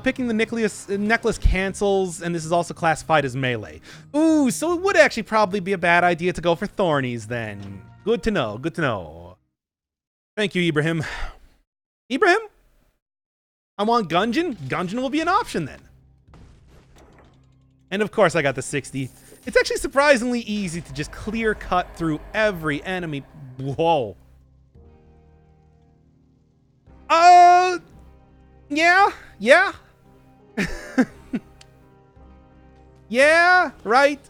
Picking the necklace cancels, and this is also classified as melee. Ooh, so it would actually probably be a bad idea to go for Thornies then. Good to know, good to know. Thank you, Ibrahim. Ibrahim? I want Gungeon. Gungeon will be an option then. And of course I got the 60. It's actually surprisingly easy to just clear cut through every enemy. Whoa. Yeah. Yeah, right.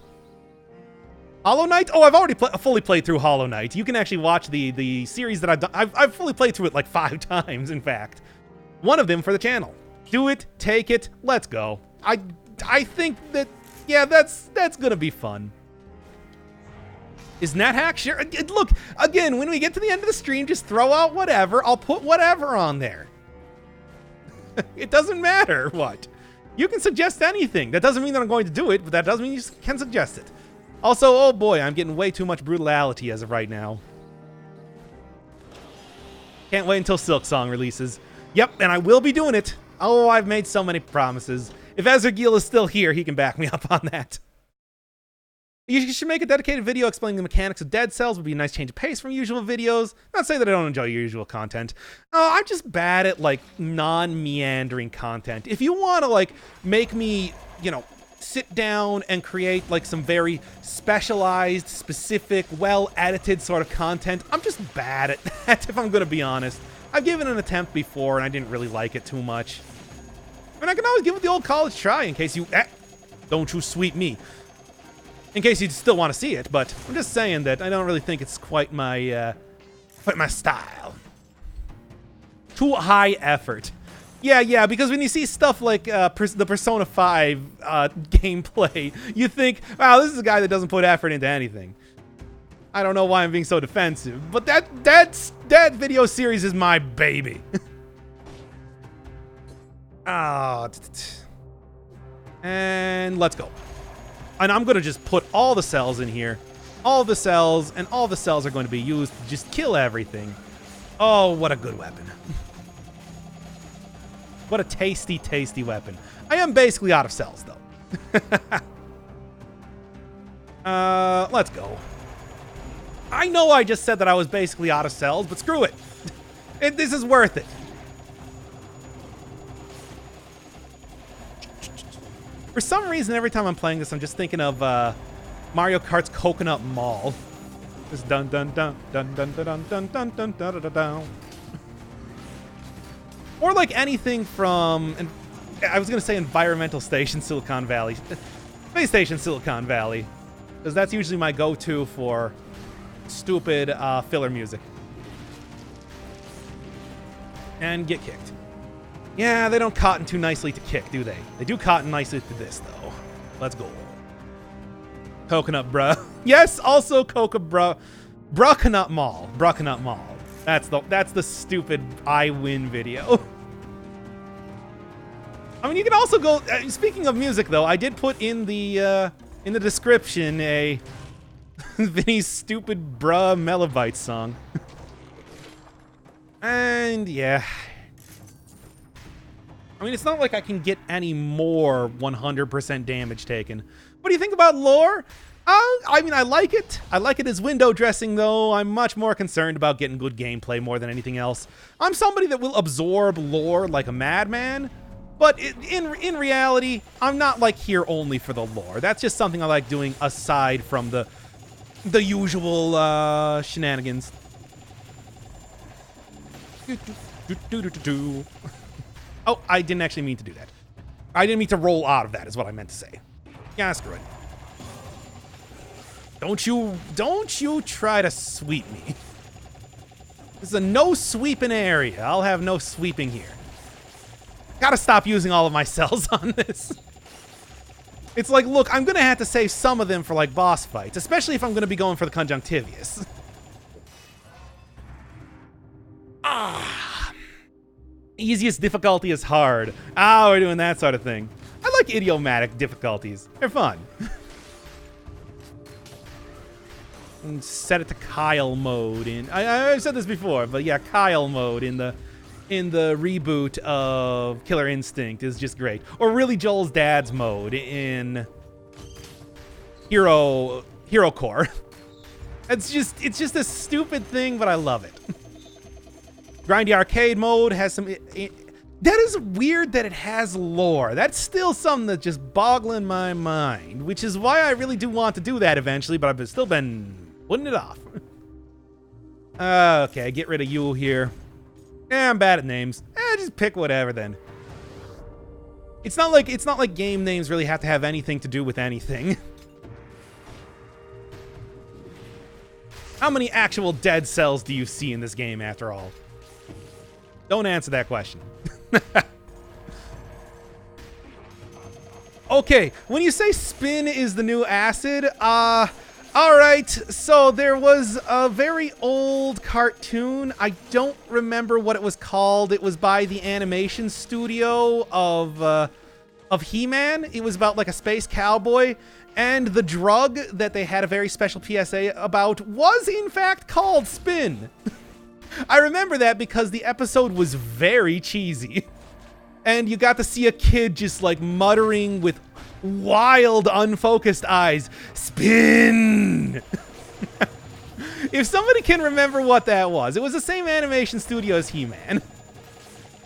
Hollow Knight? Oh, I've already fully played through Hollow Knight. You can actually watch the series that I've done. I've fully played through it like 5 times, in fact. One of them for the channel. Do it, take it, let's go. I think that, yeah, that's gonna be fun. Is NetHack? Sure. Look, again, when we get to the end of the stream, just throw out whatever. I'll put whatever on there. It doesn't matter what. You can suggest anything. That doesn't mean that I'm going to do it, but that doesn't mean you can suggest it. Also, oh boy, I'm getting way too much brutality as of right now. Can't wait until Silksong releases. Yep, and I will be doing it. Oh, I've made so many promises. If Ezreal is still here, he can back me up on that. You should make a dedicated video explaining the mechanics of dead cells. Would be a nice change of pace from usual videos. Not say that I don't enjoy your usual content. Oh, I'm just bad at like non-meandering content. If you want to like make me, you know, sit down and create like some very specialized, specific, well-edited sort of content, I'm just bad at that, if I'm going to be honest. I've given an attempt before and I didn't really like it too much. I mean, I can always give it the old college try in case you... don't you sweep me. In case you still want to see it, but I'm just saying that I don't really think it's quite my style. Too high effort. Yeah, because when you see stuff like the Persona 5 gameplay, you think, wow, this is a guy that doesn't put effort into anything. I don't know why I'm being so defensive, but that video series is my baby. And let's go. And I'm going to just put all the cells in here. All the cells, and all the cells are going to be used to just kill everything. Oh, what a good weapon. What a tasty, tasty weapon. I am basically out of cells, though. Let's go. I know I just said that I was basically out of cells, but screw it. This is worth it. For some reason, every time I'm playing this, I'm just thinking of Mario Kart's Coconut Mall. Just dun dun dun dun dun dun dun dun dun dun dun dun dun. Or like anything from, and I was gonna say Environmental Station Silicon Valley, Space Station Silicon Valley, because that's usually my go-to for stupid filler music. And get kicked. Yeah, they don't cotton too nicely to kick, do they? They do cotton nicely to this, though. Let's go. Coconut bruh. Yes, also Coca bruh. Bruhcoconut Mall. Bruhcoconut Mall. That's the stupid I win video. I mean, you can also go. Speaking of music, though, I did put in the description a Vinny's stupid bruh Melobyte song. And yeah. I mean, it's not like I can get any more 100% damage taken. What do you think about lore? I mean, I like it. I like it as window dressing, though. I'm much more concerned about getting good gameplay more than anything else. I'm somebody that will absorb lore like a madman, but in reality, I'm not like here only for the lore. That's just something I like doing aside from the usual shenanigans. Oh, I didn't actually mean to do that. I didn't mean to roll out of that, is what I meant to say. Yeah, screw it. Don't you try to sweep me. This is a no sweeping area. I'll have no sweeping here. Gotta stop using all of my cells on this. It's like, look, I'm gonna have to save some of them for like boss fights, especially if I'm gonna be going for the Conjunctivius. Easiest difficulty is hard. We're doing that sort of thing. I like idiomatic difficulties. They're fun. And set it to Kyle mode in. I've said this before, but yeah, Kyle mode in the reboot of Killer Instinct is just great. Or really Joel's dad's mode in Hero Core. It's just a stupid thing, but I love it. Grindy Arcade mode has some... that is weird that it has lore. That's still something that's just boggling my mind, which is why I really do want to do that eventually, but I've still been putting it off. Okay, get rid of you here. I'm bad at names. Just pick whatever then. It's not like game names really have to have anything to do with anything. How many actual dead cells do you see in this game after all? Don't answer that question. Okay, when you say spin is the new acid, All right, so there was a very old cartoon. I don't remember what it was called. It was by the animation studio of He-Man. It was about like a space cowboy, and the drug that they had a very special PSA about was in fact called Spin. I remember that because the episode was very cheesy. And you got to see a kid just like muttering with wild, unfocused eyes, "Spin!" If somebody can remember what that was, it was the same animation studio as He-Man.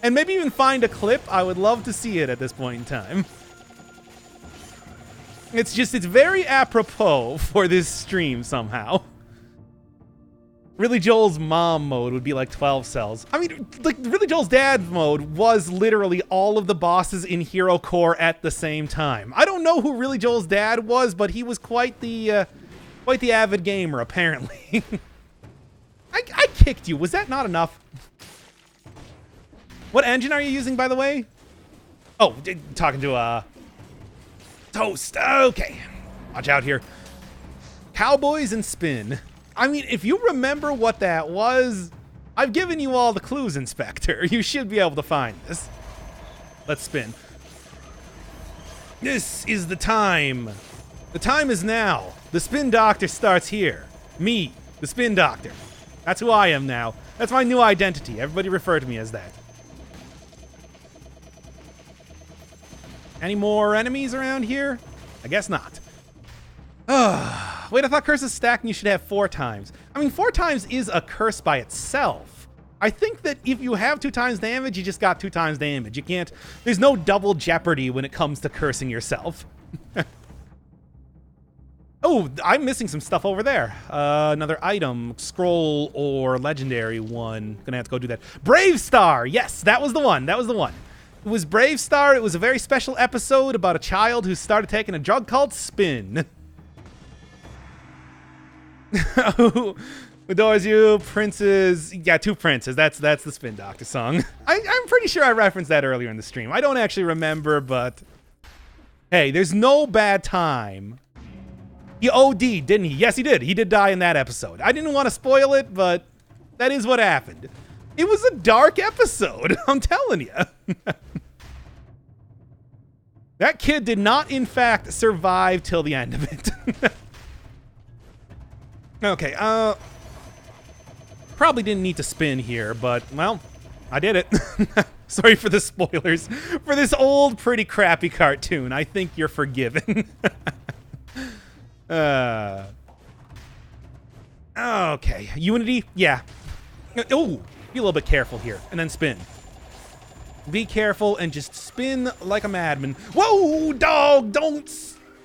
And maybe even find a clip. I would love to see it at this point in time. It's very apropos for this stream somehow. Really Joel's mom mode would be like 12 cells. I mean, like, Really Joel's dad mode was literally all of the bosses in Hero Core at the same time. I don't know who Really Joel's dad was, but he was quite the avid gamer, apparently. I kicked you. Was that not enough? What engine are you using, by the way? Oh, talking to, Toast. Okay. Watch out here. Cowboys and Spin. I mean, if you remember what that was, I've given you all the clues, Inspector. You should be able to find this. Let's spin. This is the time. The time is now. The Spin Doctor starts here. Me, the Spin Doctor. That's who I am now. That's my new identity. Everybody refer to me as that. Any more enemies around here? I guess not. Wait, I thought curses stack and you should have 4 times. I mean, 4 times is a curse by itself. I think that if you have 2 times damage, you just got 2 times damage. You can't, there's no double jeopardy when it comes to cursing yourself. Oh, I'm missing some stuff over there. Another item, scroll or legendary one. Gonna have to go do that. Brave Star, yes, that was the one, that was the one. It was Brave Star. It was a very special episode about a child who started taking a drug called Spin. Who adores you, princes. Yeah, 2 princes. That's the Spin Doctor song. I'm pretty sure I referenced that earlier in the stream. I don't actually remember, but hey, there's no bad time. He OD'd, didn't he? Yes, he did. He did die in that episode. I didn't want to spoil it, but that is what happened. It was a dark episode, I'm telling you. That kid did not, in fact, survive till the end of it. Okay, probably didn't need to spin here, but, well, I did it. Sorry for the spoilers. For this old, pretty crappy cartoon, I think you're forgiven. Okay, Unity? Yeah. Oh, be a little bit careful here, and then spin. Be careful and just spin like a madman. Whoa, dog, don't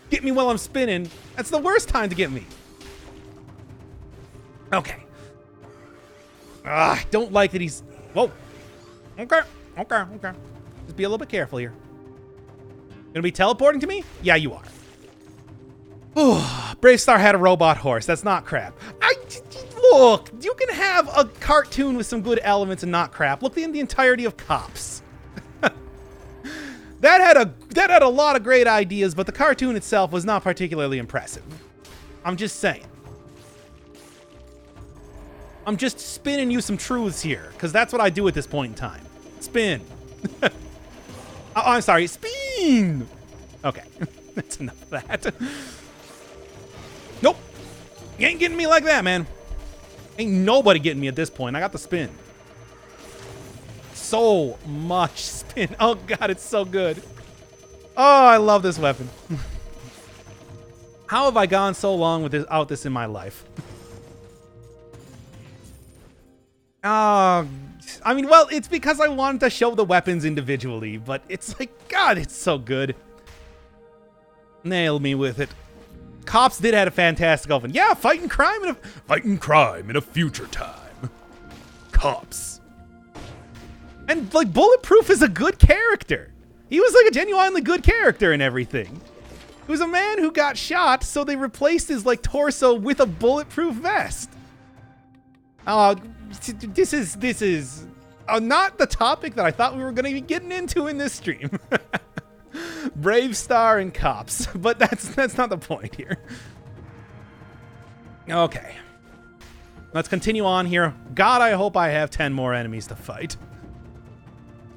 get me while I'm spinning. That's the worst time to get me. Okay. I don't like that he's... Whoa. Okay. Just be a little bit careful here. Gonna be teleporting to me? Yeah, you are. Oh, Brave Star had a robot horse. That's not crap. Look, you can have a cartoon with some good elements and not crap. Look in the entirety of Cops. That had a lot of great ideas, but the cartoon itself was not particularly impressive. I'm just saying. I'm just spinning you some truths here, because that's what I do at this point in time. Spin. Oh, I'm sorry. Spin! Okay. That's enough of that. Nope. You ain't getting me like that, man. Ain't nobody getting me at this point. I got the spin. So much spin. Oh, God, it's so good. Oh, I love this weapon. How have I gone so long without this in my life? I mean, well, it's because I wanted to show the weapons individually, but it's like, God, it's so good. Nail me with it. Cops did have a fantastic open. Yeah, fighting crime in a future time. Cops. And like Bulletproof is a good character. He was like a genuinely good character and everything. He was a man who got shot, so they replaced his like torso with a bulletproof vest. This is not the topic that I thought we were going to be getting into in this stream. Brave Star and Cops, but that's not the point here. Okay. Let's continue on here. God, I hope I have 10 more enemies to fight.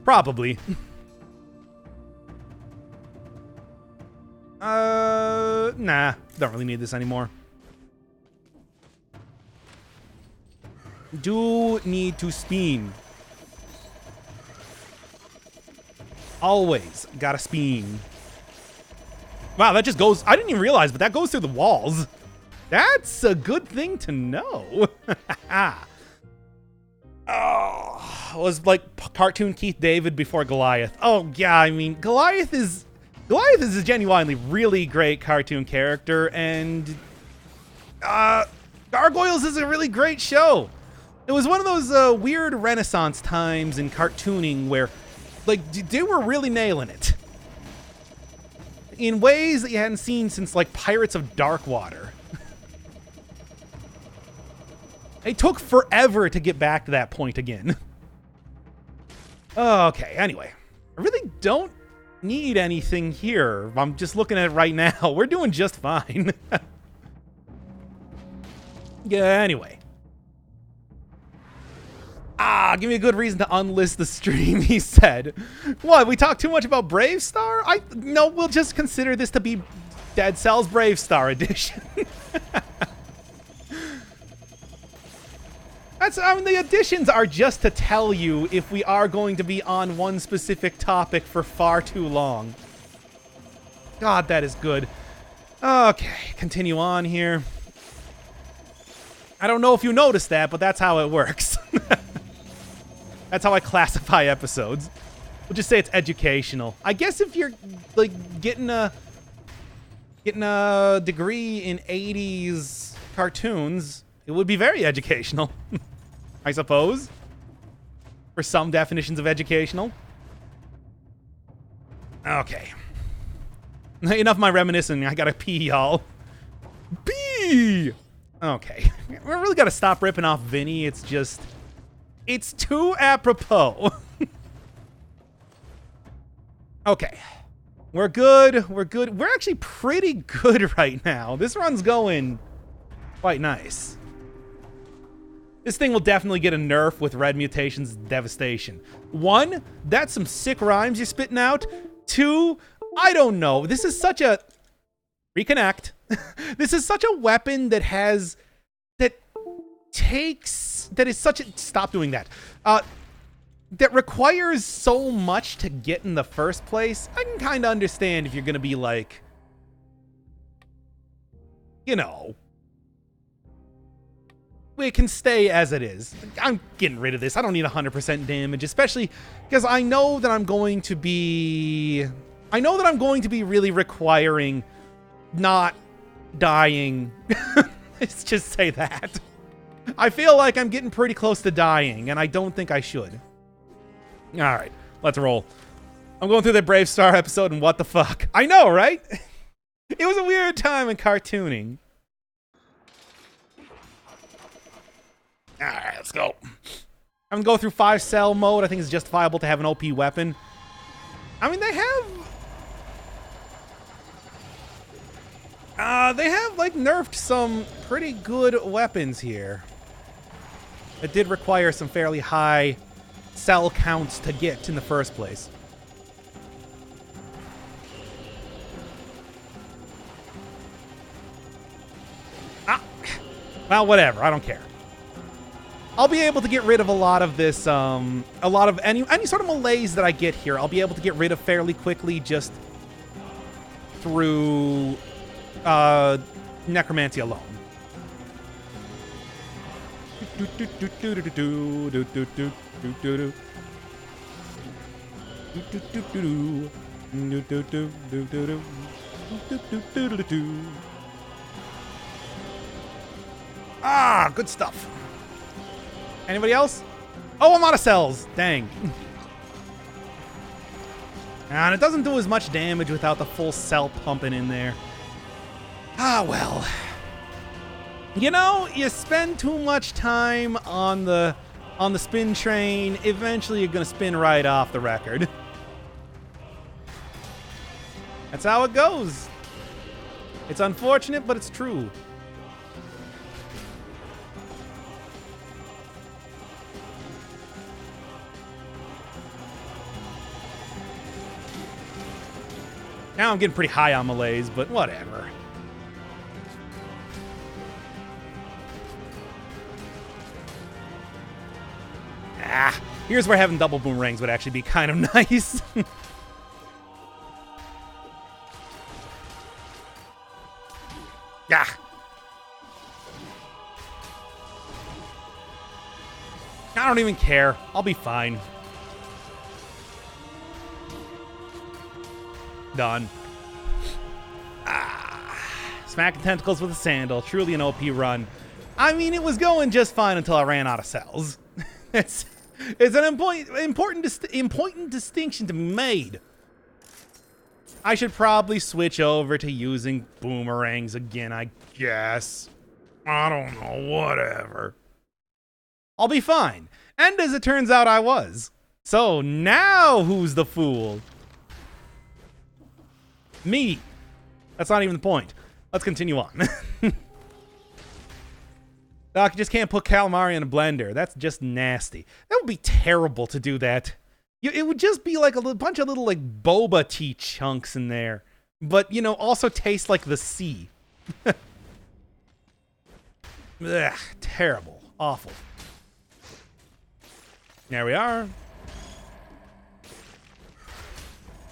Probably. Nah. Don't really need this anymore. Do need to spin. Always gotta spin. Wow, that just goes... I didn't even realize, but that goes through the walls. That's a good thing to know. Oh, it was like cartoon Keith David before Goliath. Oh, yeah, I mean, Goliath is a genuinely really great cartoon character, and Gargoyles is a really great show. It was one of those weird Renaissance times in cartooning where, like, they were really nailing it in ways that you hadn't seen since, like, Pirates of Darkwater. It took forever to get back to that point again. Okay, anyway. I really don't need anything here. I'm just looking at it right now. We're doing just fine. Yeah, anyway. Give me a good reason to unlist the stream, he said. What, we talked too much about Bravestar? No, we'll just consider this to be Dead Cells Bravestar edition. I mean, the additions are just to tell you if we are going to be on one specific topic for far too long. God, that is good. Okay, continue on here. I don't know if you noticed that, but that's how it works. That's how I classify episodes. We'll just say it's educational. I guess if you're, like, getting a degree in 80s cartoons, it would be very educational. I suppose. For some definitions of educational. Okay. Enough of my reminiscing. I gotta pee, y'all. Pee! Okay. We really gotta stop ripping off Vinny. It's just... it's too apropos. Okay. We're good. We're good. We're actually pretty good right now. This run's going quite nice. This thing will definitely get a nerf with Red Mutation's Devastation. 1, that's some sick rhymes you're spitting out. 2, I don't know. This is such a... Reconnect. This is such a weapon that has... that is such a... Stop doing that. That requires so much to get in the first place. I can kind of understand if you're going to be like... you know... it can stay as it is. I'm getting rid of this. I don't need 100% damage, especially because I know that I'm going to be really requiring not dying. Let's just say that. I feel like I'm getting pretty close to dying, and I don't think I should. All right, let's roll. I'm going through the Bravestar episode, and what the fuck? I know, right? It was a weird time in cartooning. Alright, let's go. I'm gonna go through 5-cell mode. I think it's justifiable to have an OP weapon. I mean, they have, like, nerfed some pretty good weapons here. It did require some fairly high cell counts to get in the first place. Well, whatever. I don't care. I'll be able to get rid of a lot of this, a lot of any sort of malaise that I get here. I'll be able to get rid of fairly quickly just through necromancy alone. Ah, good stuff. Anybody else? Oh, I'm out of cells. Dang. And it doesn't do as much damage without the full cell pumping in there. Ah, well. You know, you spend too much time on the spin train, eventually you're gonna spin right off the record. That's how it goes. It's unfortunate, but it's true. Now I'm getting pretty high on malaise, but whatever. Ah, here's where having double boomerangs would actually be kind of nice. Yeah. I don't even care. I'll be fine. Done. Smacking tentacles with a sandal. Truly an OP run. I mean, it was going just fine until I ran out of cells. it's an important distinction to be made. I should probably switch over to using boomerangs again, I guess. I don't know, whatever. I'll be fine. And as it turns out, I was. So now who's the fool? Me. That's not even the point. Let's continue on. Doc, you just can't put calamari in a blender. That's just nasty. That would be terrible to do that. It would just be like a bunch of little like boba tea chunks in there. But, you know, also taste like the sea. Ugh, terrible. Awful. There we are.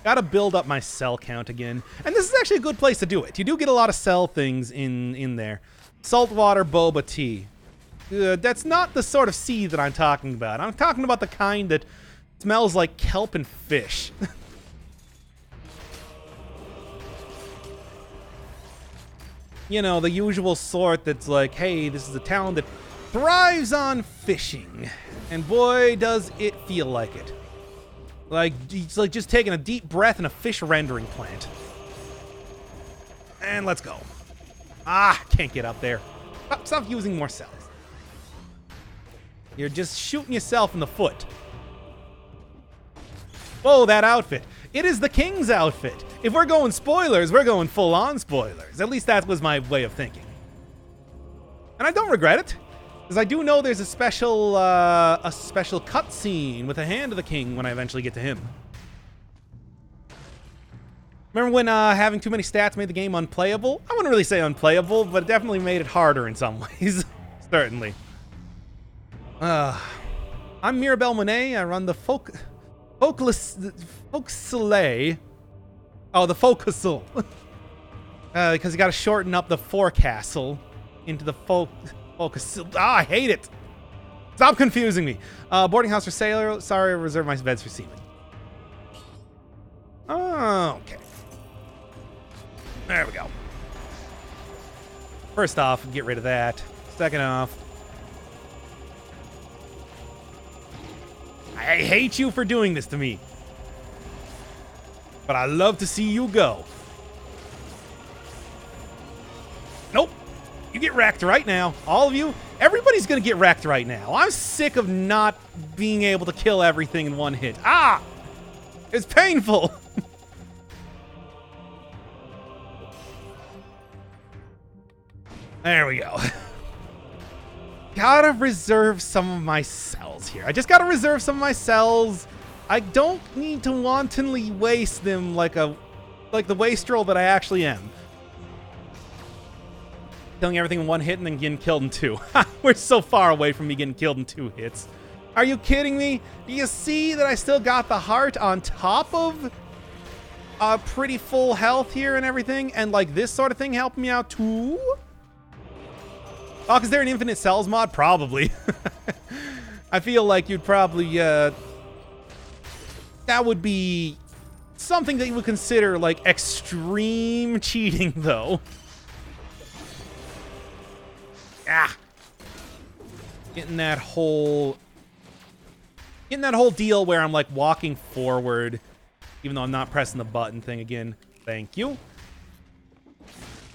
Gotta build up my cell count again. And this is actually a good place to do it. You do get a lot of cell things in there. Saltwater boba tea. That's not the sort of sea that I'm talking about. I'm talking about the kind that smells like kelp and fish. You know, the usual sort that's like, hey, this is a town that thrives on fishing. And boy, does it feel like it. Like, it's like just taking a deep breath in a fish rendering plant. And let's go. Ah, can't get up there. Stop using more cells. You're just shooting yourself in the foot. Whoa, that outfit. It is the king's outfit. If we're going spoilers, we're going full-on spoilers. At least that was my way of thinking. And I don't regret it, because I do know there's a special cutscene with the hand of the king when I eventually get to him. Remember when having too many stats made the game unplayable? I wouldn't really say unplayable, but it definitely made it harder in some ways. Certainly. I'm Mirabelle Monet. I run the Forecastle. Oh, the Forecastle. Because you got to shorten up the Forecastle into the Forecastle. Ah, I hate it. Stop confusing me. Boarding house for sailor. Sorry, I reserve my beds for seamen. Oh, okay. There we go. First off, get rid of that. Second off, I hate you for doing this to me. But I love to see you go. Nope. You get wrecked right now. All of you. Everybody's going to get wrecked right now. I'm sick of not being able to kill everything in one hit. Ah! It's painful. There we go. Gotta reserve some of my cells here. I just gotta reserve some of my cells. I don't need to wantonly waste them like the wastrel that I actually am. Killing everything in one hit and then getting killed in two. We're so far away from me getting killed in 2 hits. Are you kidding me? Do you see that I still got the heart on top of pretty full health here and everything? And like this sort of thing helped me out too? Oh, is there an infinite cells mod? Probably. I feel like you'd probably, that would be something that you would consider like extreme cheating though. Ah. Getting that whole deal where I'm like walking forward, even though I'm not pressing the button thing again. Thank you.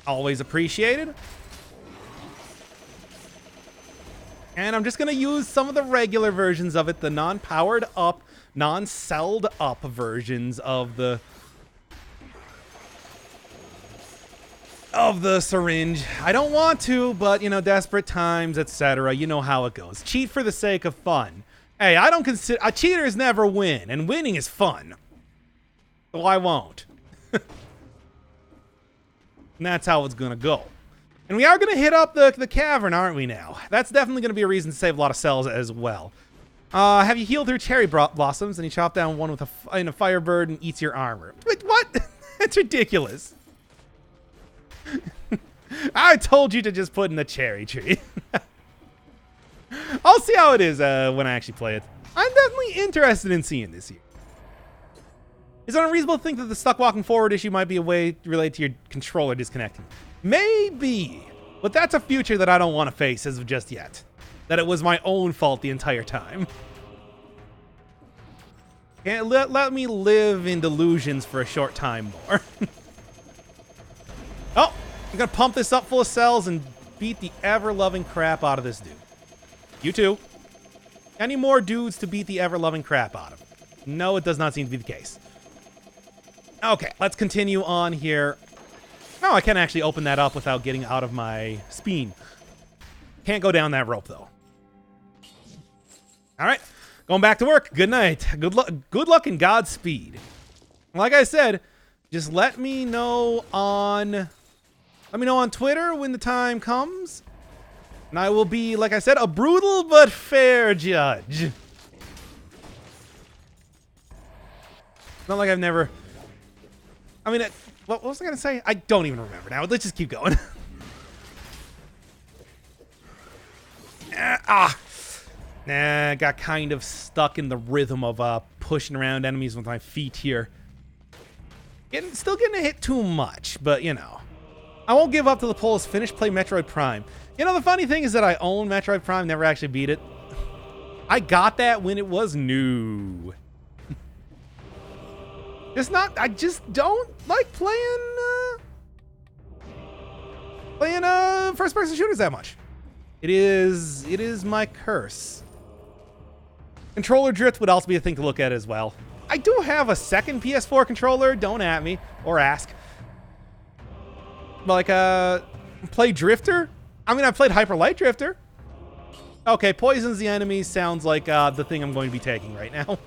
Always appreciated. And I'm just going to use some of the regular versions of it, the non-powered up, non-celled up versions of the syringe. I don't want to, but, you know, desperate times, etc. You know how it goes. Cheat for the sake of fun. Hey, I don't consider... cheaters never win, and winning is fun. So I won't. And that's how it's gonna go. And we are gonna hit up the cavern, aren't we now? That's definitely gonna be a reason to save a lot of cells as well. Have you healed through cherry blossoms? And you chop down one with a firebird and eats your armor. Wait, what? That's ridiculous. I told you to just put in the cherry tree. I'll see how it is when I actually play it. I'm definitely interested in seeing this here. Is it unreasonable to think that the stuck walking forward issue might be a way related to your controller disconnecting? Maybe, but that's a future that I don't want to face as of just yet. That it was my own fault the entire time. Can't let me live in delusions for a short time more. Oh, I'm gonna pump this up full of cells and beat the ever-loving crap out of this dude. You too. Any more dudes to beat the ever-loving crap out of? No, it does not seem to be the case. Okay, let's continue on here. No, I can't actually open that up without getting out of my spine. Can't go down that rope, though. All right, going back to work. Good night. Good luck and Godspeed. Like I said, just let me know on Twitter when the time comes. And I will be, like I said, a brutal but fair judge. Not like I've never... I mean, what was I going to say? I don't even remember now. Let's just keep going. Nah, got kind of stuck in the rhythm of pushing around enemies with my feet here. Still getting hit too much, but you know. I won't give up till the poll is finished. Play Metroid Prime. You know, the funny thing is that I own Metroid Prime, never actually beat it. I got that when it was new. I just don't like playing first-person shooters that much. It is my curse. Controller drift would also be a thing to look at as well. I do have a second PS4 controller. Don't at me or ask. Like, play Drifter? I mean, I played Hyper Light Drifter. Okay, poisons the enemy sounds like the thing I'm going to be taking right now.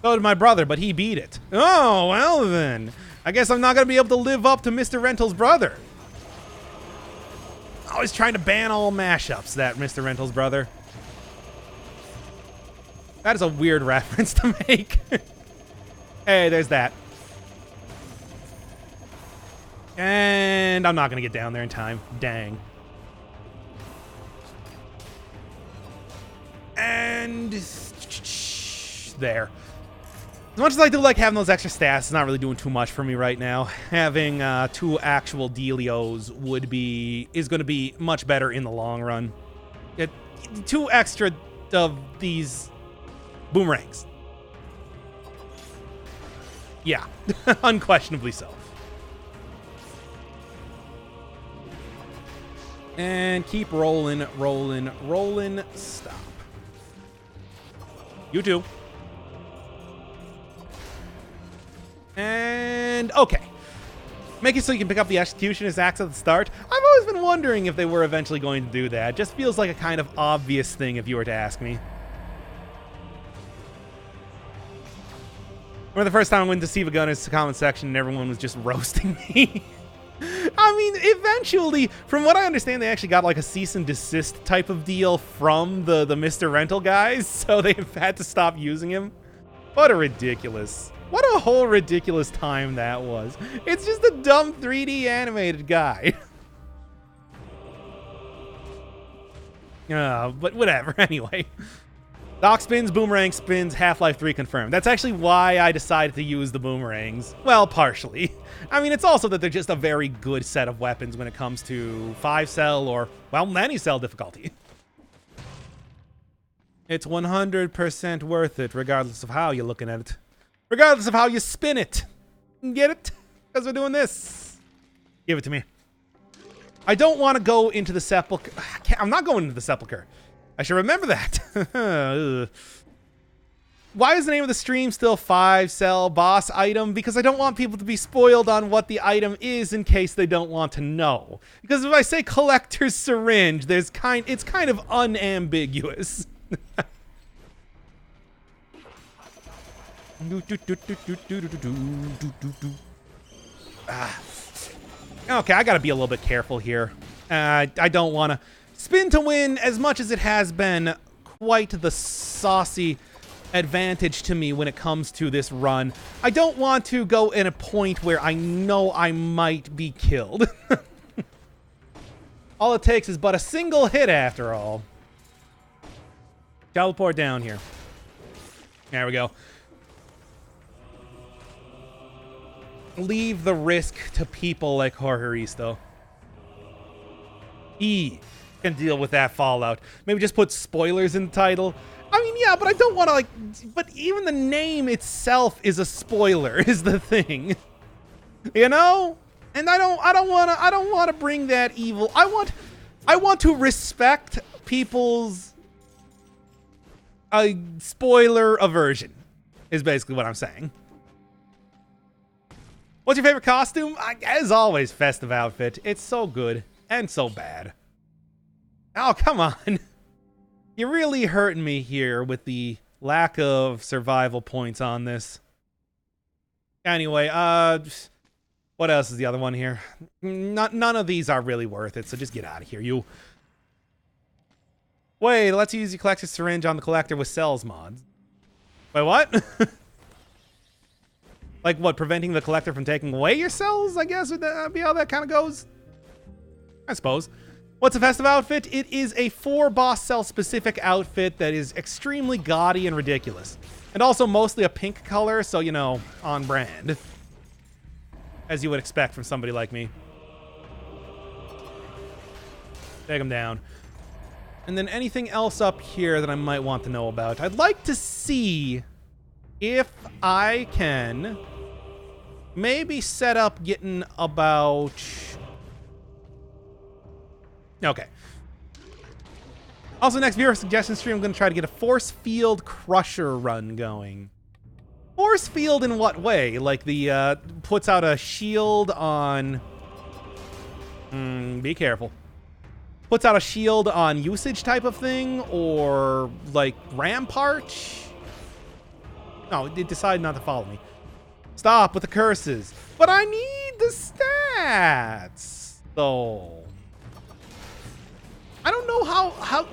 So did my brother, but he beat it. Oh, well then. I guess I'm not going to be able to live up to Mr. Rental's brother. Always trying to ban all mashups, that Mr. Rental's brother. That is a weird reference to make. Hey, there's that. And I'm not going to get down there in time. Dang. And there. As much as I do like having those extra stats, it's not really doing too much for me right now. Having 2 actual dealios is going to be much better in the long run. 2 extra of these boomerangs. Yeah, unquestionably so. And keep rolling, rolling, rolling. Stop. You too. And okay. Make it so you can pick up the executionist axe at the start. I've always been wondering if they were eventually going to do that. Just feels like a kind of obvious thing if you were to ask me. I remember the first time I went to Siva Gunner's comment section and everyone was just roasting me. I mean, eventually, from what I understand, they actually got like a cease and desist type of deal from the Mr. Rental guys, so they've had to stop using him. What a whole ridiculous time that was. It's just a dumb 3D animated guy. But whatever, anyway. Doc spins, boomerang spins, Half-Life 3 confirmed. That's actually why I decided to use the boomerangs. Well, partially. I mean, it's also that they're just a very good set of weapons when it comes to 5-cell or, well, any cell difficulty. It's 100% worth it, regardless of how you're looking at it. Regardless of how you spin it. Get it? Because we're doing this. Give it to me. I don't want to go into the sepulcher. I'm not going into the sepulcher. I should remember that. Why is the name of the stream still 5-cell boss item? Because I don't want people to be spoiled on what the item is in case they don't want to know. Because if I say collector's syringe, it's kind of unambiguous. Okay, I gotta be a little bit careful here. I don't want to spin to win as much as it has been quite the saucy advantage to me when it comes to this run. I don't want to go in a point where I know I might be killed. All it takes is but a single hit after all. Teleport down here. There we go. Leave the risk to people like Jorgeristo. He can deal with that fallout. Maybe just put spoilers in the title. I mean, yeah, but I don't want to, like... But even the name itself is a spoiler, is the thing. You know? And I don't want to bring that evil. I want to respect people's spoiler aversion, is basically what I'm saying. What's your favorite costume? As always, festive outfit. It's so good and so bad. Oh, come on. You're really hurting me here with the lack of survival points on this. Anyway, what else is the other one here? None of these are really worth it, so just get out of here, you. Wait, let's use the collector's syringe on the collector with cells mods. Wait, what? Like what, preventing the collector from taking away your cells, I guess would that be how that kind of goes? I suppose. What's a festive outfit? It is a 4 boss cell specific outfit that is extremely gaudy and ridiculous. And also mostly a pink color, so, you know, on brand. As you would expect from somebody like me. Take him down. And then anything else up here that I might want to know about. I'd like to see if I can maybe set up getting about... Okay. Also, next viewer suggestion stream, I'm going to try to get a Force Field Crusher run going. Force Field in what way? Like the, puts out a shield on... be careful. Puts out a shield on usage type of thing? Or, like, Rampart? No, it decided not to follow me. Stop with the curses. But I need the stats, though. I don't know how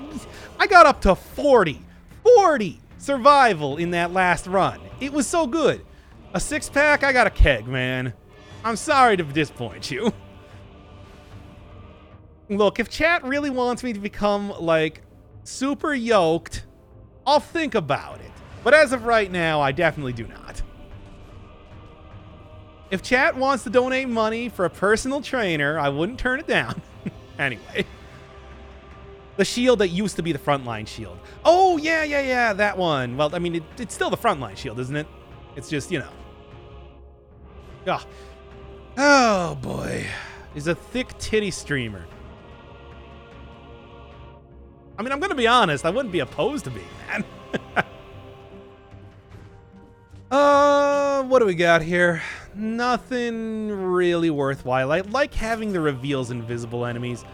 I got up to 40 survival in that last run. It was so good. A 6-pack, I got a keg, man. I'm sorry to disappoint you. Look, if chat really wants me to become, like, super yoked, I'll think about it. But as of right now, I definitely do not. If chat wants to donate money for a personal trainer, I wouldn't turn it down. Anyway. The shield that used to be the frontline shield. Oh, yeah, that one. Well, I mean, it's still the frontline shield, isn't it? It's just, you know. Oh, boy. He's a thick titty streamer. I mean, I'm going to be honest. I wouldn't be opposed to being that. What do we got here? Nothing really worthwhile. I like having the reveals invisible enemies.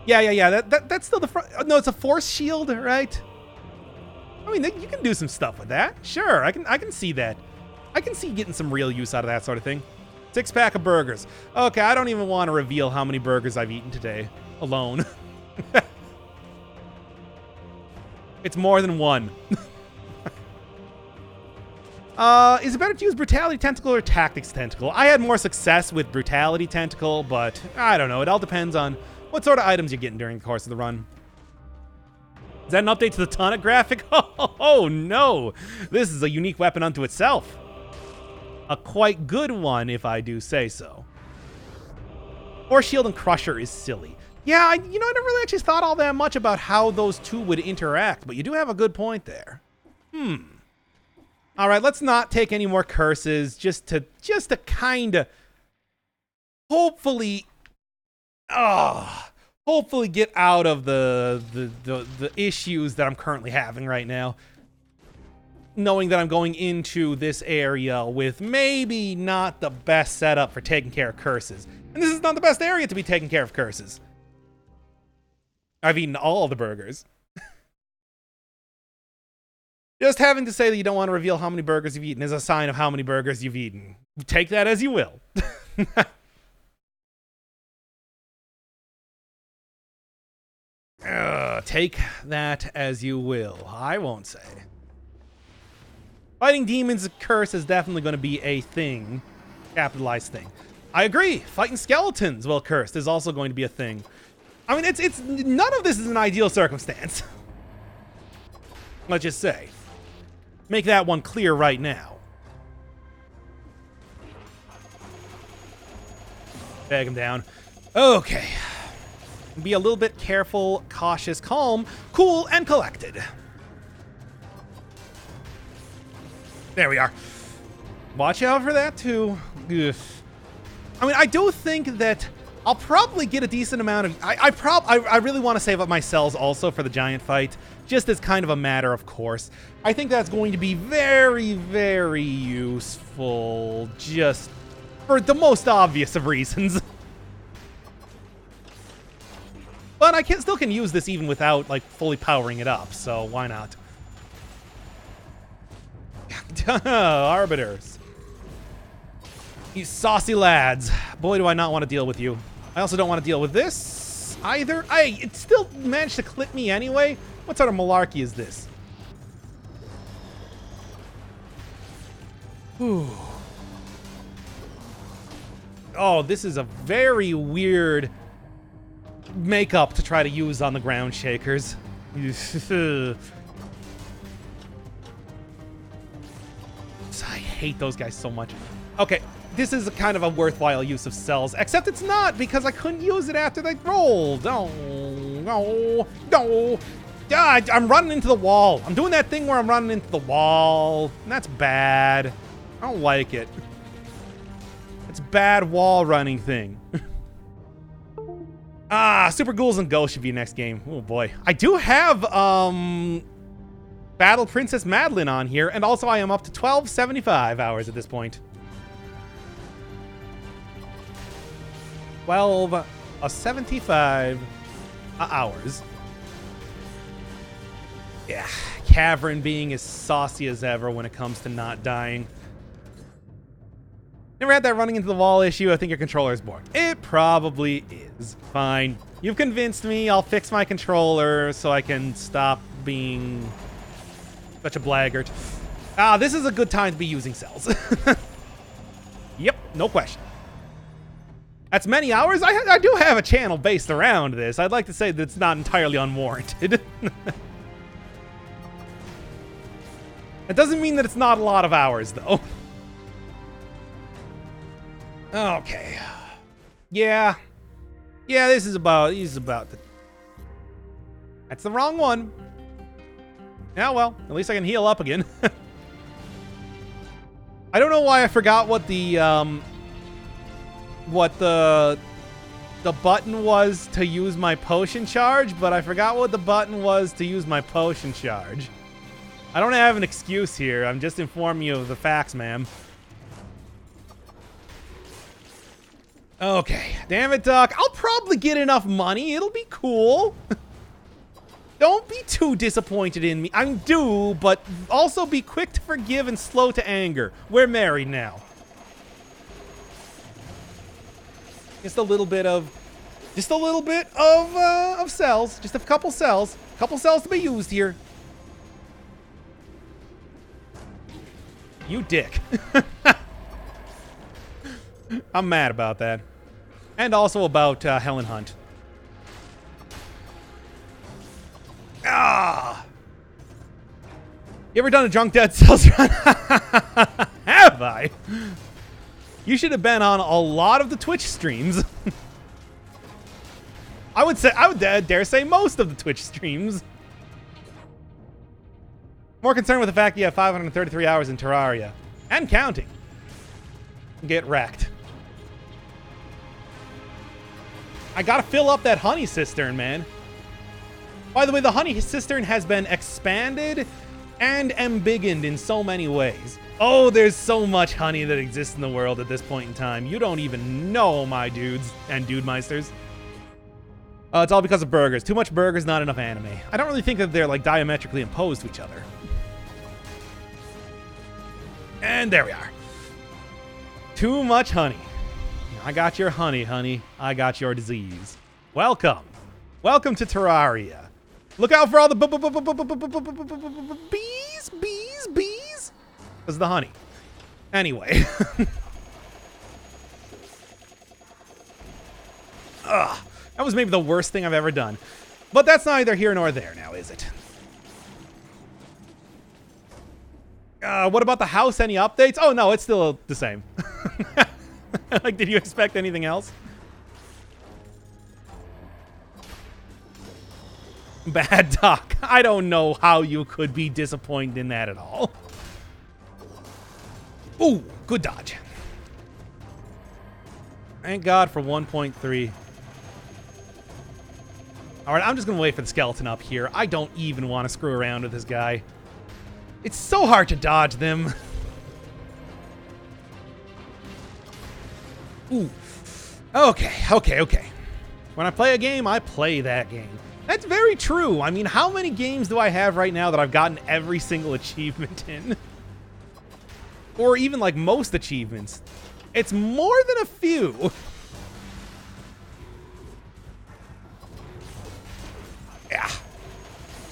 Yeah. That's still the front. No, it's a force shield, right? I mean, you can do some stuff with that. Sure, I can see that. I can see getting some real use out of that sort of thing. 6-pack of burgers. Okay, I don't even want to reveal how many burgers I've eaten today alone. It's more than one. Is it better to use Brutality Tentacle or Tactics Tentacle? I had more success with Brutality Tentacle, but I don't know. It all depends on what sort of items you're getting during the course of the run. Is that an update to the tonic graphic? Oh no! This is a unique weapon unto itself. A quite good one, if I do say so. Force Shield and Crusher is silly. Yeah, I never really actually thought all that much about how those two would interact, but you do have a good point there. All right, let's not take any more curses, just to kind of hopefully get out of the issues that I'm currently having right now. Knowing that I'm going into this area with maybe not the best setup for taking care of curses. And this is not the best area to be taking care of curses. I've eaten all the burgers. Just having to say that you don't want to reveal how many burgers you've eaten is a sign of how many burgers you've eaten. Take that as you will. Take that as you will. I won't say. Fighting demons curse is definitely going to be a thing. Capitalized thing. I agree. Fighting skeletons while cursed is also going to be a thing. I mean, it's none of this is an ideal circumstance. Let's just say. Make that one clear right now. Bag him down. Okay. Be a little bit careful, cautious, calm, cool, and collected. There we are. Watch out for that, too. Ugh. I mean, I do think that I'll probably get a decent amount of... I really want to save up my cells also for the giant fight, just as kind of a matter of course. I think that's going to be very, very useful, just for the most obvious of reasons. But I still can use this even without, like, fully powering it up, so why not? Arbiters. You saucy lads. Boy, do I not want to deal with you. I also don't want to deal with this either. It still managed to clip me anyway. What sort of malarkey is this? Whew. Oh, this is a very weird makeup to try to use on the ground shakers. I hate those guys so much. Okay, this is a kind of a worthwhile use of cells, except it's not because I couldn't use it after they rolled. No. Ah, I'm running into the wall. I'm doing that thing where I'm running into the wall, and that's bad. I don't like it. It's bad wall running thing. Super Ghouls and Ghosts should be next game. Oh boy. I do have Battle Princess Madeline on here, and also I am up to 1275 hours at this point. 75 hours. Yeah, Cavern being as saucy as ever when it comes to not dying. Never had that running into the wall issue. I think your controller is boring. It probably is. Fine. You've convinced me. I'll fix my controller so I can stop being such a blackguard. This is a good time to be using cells. Yep, no question. That's many hours. I do have a channel based around this. I'd like to say that it's not entirely unwarranted. It doesn't mean that it's not a lot of hours, though. Okay. Yeah, this is about the... That's the wrong one. Yeah, well, at least I can heal up again. I don't know why I forgot what the button was to use my potion charge, but I forgot what the button was to use my potion charge. I don't have an excuse here. I'm just informing you of the facts, ma'am. Okay, damn it, Duck. I'll probably get enough money. It'll be cool. Don't be too disappointed in me. I'm due, but also be quick to forgive and slow to anger. We're married now. Just a little bit of cells. Just a couple cells. Couple cells to be used here. You dick. I'm mad about that. And also about Helen Hunt. You ever done a Drunk Dead Cells run? Have I? You should have been on a lot of the Twitch streams. I would dare say most of the Twitch streams. More concerned with the fact that you have 533 hours in Terraria. And counting. Get wrecked. I gotta fill up that honey cistern, man. By the way, the honey cistern has been expanded and embiggened in so many ways. Oh, there's so much honey that exists in the world at this point in time. You don't even know, my dudes and dude-meisters. It's all because of burgers. Too much burgers, not enough anime. I don't really think that they're, like, diametrically opposed to each other. And there we are. Too much honey. I got your honey, honey. I got your disease. Welcome. Welcome to Terraria. Look out for all the bees. Because the honey. Anyway. Ugh. That was maybe the worst thing I've ever done. But that's neither here nor there now, is it? What about the house? Any updates? Oh, no, it's still the same. Like, did you expect anything else? Bad Doc. I don't know how you could be disappointed in that at all. Ooh, good dodge. Thank God for 1.3. All right, I'm just going to wait for the skeleton up here. I don't even want to screw around with this guy. It's so hard to dodge them. Ooh. Okay. When I play a game, I play that game. That's very true. I mean, how many games do I have right now that I've gotten every single achievement in? Or even like most achievements. It's more than a few.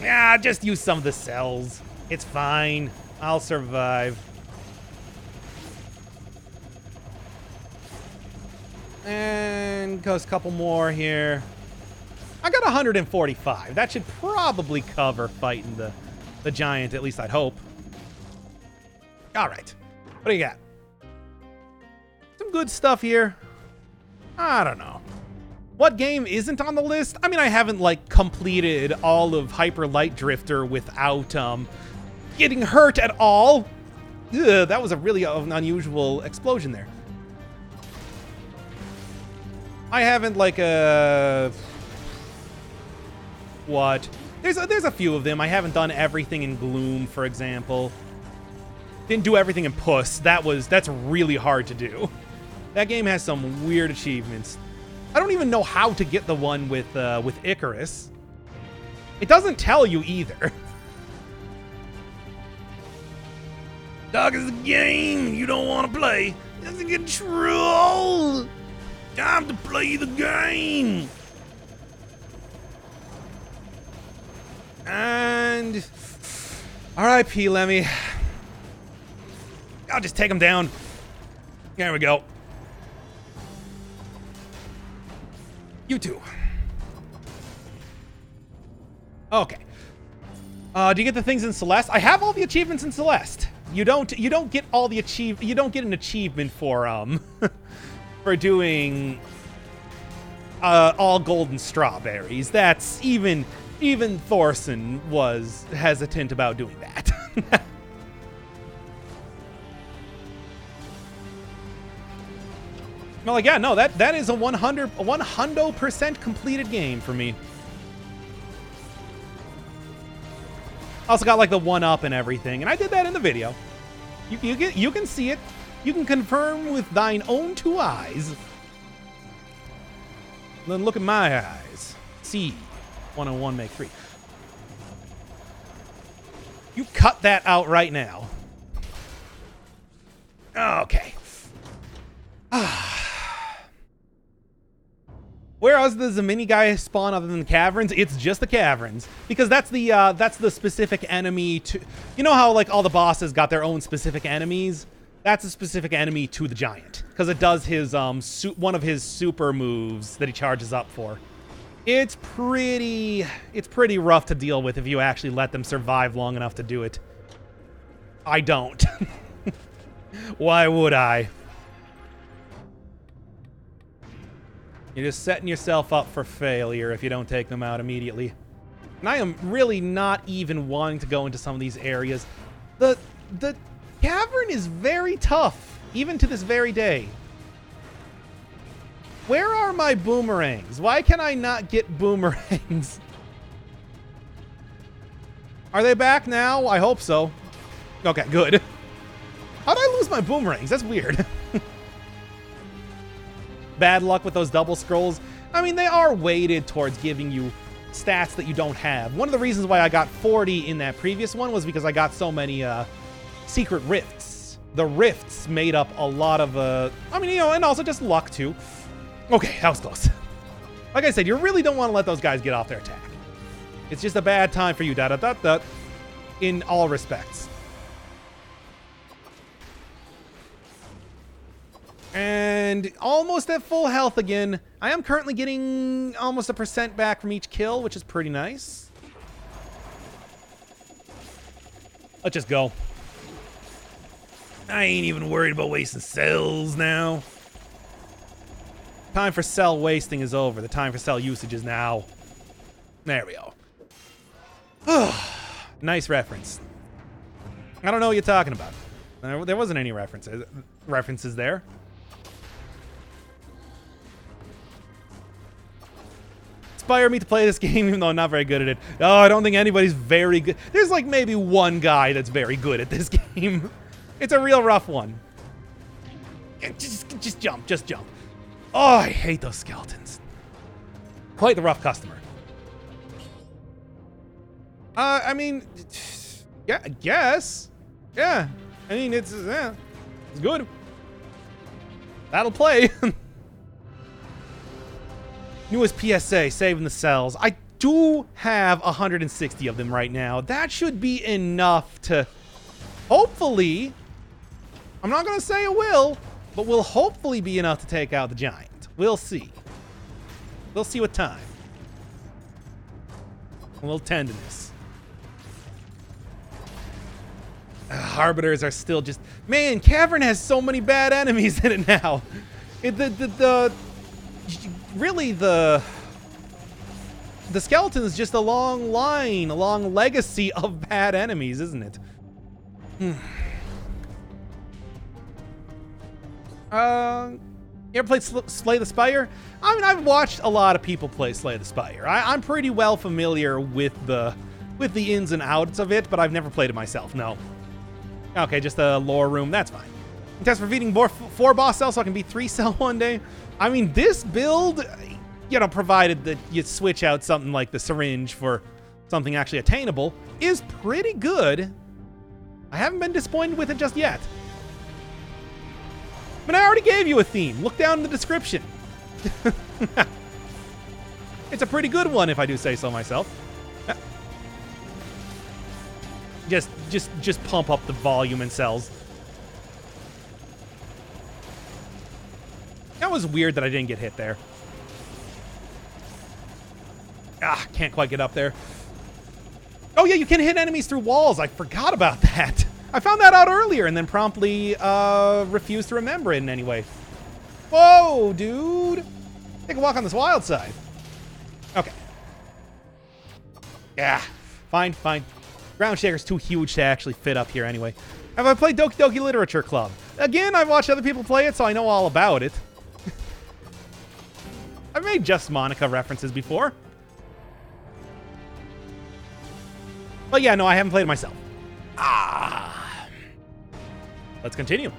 Yeah, just use some of the cells. It's fine. I'll survive. And goes a couple more here. I got 145. That should probably cover fighting the giant, at least I'd hope. All right. What do you got? Some good stuff here. I don't know. What game isn't on the list? I mean, I haven't, like, completed all of Hyper Light Drifter without getting hurt at all. Ugh, that was a really unusual explosion there. I haven't, like, what? There's a few of them. I haven't done everything in Gloom, for example. Didn't do everything in Puss. That's really hard to do. That game has some weird achievements. I don't even know how to get the one with Icarus. It doesn't tell you either. Dog is a game you don't want to play. It's a control. Time to play the game. And R.I.P. Lemmy. I'll just take him down. There we go. You too. Okay. Do you get the things in Celeste? I have all the achievements in Celeste. You don't get all the you don't get an achievement for for doing all golden strawberries. That's even Thorson was hesitant about doing that. Well, like, yeah, no, that is a 100% completed game for me. Also got like the 1-up and everything, and I did that in the video. You can see it. You can confirm with thine own 2 eyes. Then look at my eyes. See, 101 make 3. You cut that out right now. Okay. Where else does the mini guy spawn other than the caverns? It's just the caverns, because that's the specific enemy to. You know how like all the bosses got their own specific enemies? That's a specific enemy to the giant, because it does his one of his super moves that he charges up for. It's pretty rough to deal with if you actually let them survive long enough to do it. I don't. Why would I? You're just setting yourself up for failure if you don't take them out immediately. And I am really not even wanting to go into some of these areas. The cavern is very tough, even to this very day. Where are my boomerangs? Why can I not get boomerangs? Are they back now? I hope so. Okay, good. How did I lose my boomerangs? That's weird. Bad luck with those double scrolls. I mean, they are weighted towards giving you stats that you don't have. One of the reasons why I got 40 in that previous one was because I got so many secret rifts. the rifts made up a lot of, I mean, you know, and also just luck too. Okay, that was close. Like I said, you really don't want to let those guys get off their attack. It's just a bad time for you, in all respects. And almost at full health again. I am currently getting almost 1% back from each kill, which is pretty nice. Let's just go. I ain't even worried about wasting cells now. Time for cell wasting is over. The time for cell usage is now. There we go. Nice reference. I don't know what you're talking about. There wasn't any references there. Inspire me to play this game, even though I'm not very good at it. Oh, I don't think anybody's very good. There's like maybe one guy that's very good at this game. It's a real rough one. Just jump, just jump. Oh, I hate those skeletons. Quite the rough customer. I mean, yeah, I guess. Yeah, I mean, it's good. That'll play. Newest PSA, saving the cells. I do have 160 of them right now. That should be enough to, hopefully, I'm not going to say it will, but will hopefully be enough to take out the giant. We'll see. We'll see with time. A little tenderness. Harbiters are still just... Man, Cavern has so many bad enemies in it now. Really, the skeleton is just a long line, a long legacy of bad enemies, isn't it? You ever played Slay the Spire? I mean, I've watched a lot of people play Slay the Spire. I'm pretty well familiar with the ins and outs of it, but I've never played it myself, no. Okay, just a lore room, that's fine. Test for beating 4 boss cells so I can beat 3 cell one day. I mean, this build, you know, provided that you switch out something like the syringe for something actually attainable, is pretty good. I haven't been disappointed with it just yet. But I already gave you a theme. Look down in the description. It's a pretty good one, if I do say so myself. Just pump up the volume and cells. That was weird that I didn't get hit there. Can't quite get up there. Oh yeah, you can hit enemies through walls. I forgot about that. I found that out earlier and then promptly refused to remember it in any way. Whoa, dude. Take a walk on this wild side. Okay. Yeah, fine. Ground Shaker's too huge to actually fit up here anyway. Have I played Doki Doki Literature Club? Again, I've watched other people play it, so I know all about it. I've made Just Monica references before. But yeah, no, I haven't played it myself. Let's continue.